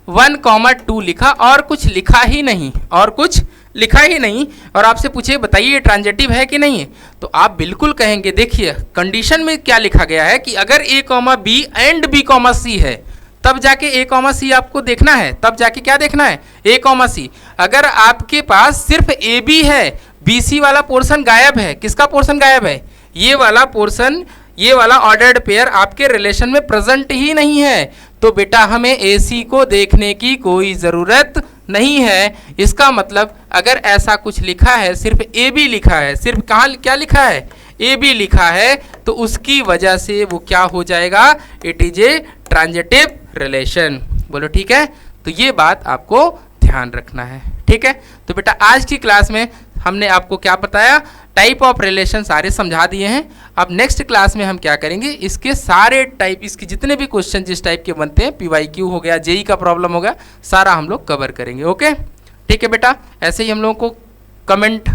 1,2 लिखा और कुछ लिखा ही नहीं, और कुछ लिखा ही नहीं, और आपसे पूछे बताइए ये ट्रांजिटिव है कि नहीं है, तो आप बिल्कुल कहेंगे, देखिए कंडीशन में क्या लिखा गया है कि अगर A comma B and B comma C है तब जाके ए कॉमा सी आपको देखना है, तब जाके क्या देखना है, ए कॉमा सी। अगर आपके पास सिर्फ ए बी है, बी सी वाला पोर्शन गायब है, किसका पोर्शन गायब है, ये वाला पोर्शन, ये वाला ऑर्डर्ड पेयर आपके रिलेशन में प्रेजेंट ही नहीं है, तो बेटा हमें ए सी को देखने की कोई ज़रूरत नहीं है। इसका मतलब अगर ऐसा कुछ लिखा है, सिर्फ ए बी लिखा है, सिर्फ कहाँ क्या लिखा है, ए बी लिखा है, तो उसकी वजह से वो क्या हो जाएगा, it is a transitive relation. बोलो ठीक है, तो ये बात आपको ध्यान रखना है, ठीक है। तो बेटा आज की क्लास में हमने आपको क्या बताया, टाइप ऑफ रिलेशन सारे समझा दिए हैं। अब नेक्स्ट क्लास में हम क्या करेंगे, इसके सारे टाइप, इसके जितने भी क्वेश्चन जिस टाइप के बनते हैं, PYQ हो गया, जेई का प्रॉब्लम हो गया, सारा हम लोग कवर करेंगे। ओके ठीक है बेटा। ऐसे ही हम लोगों को कमेंट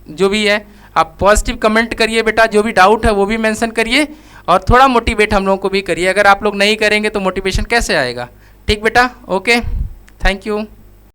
जो भी है आप पॉजिटिव कमेंट करिए बेटा, जो भी डाउट है वो भी मेंशन करिए, और थोड़ा मोटिवेट हम लोगों को भी करिए। अगर आप लोग नहीं करेंगे तो मोटिवेशन कैसे आएगा, ठीक बेटा। Okay, thank you.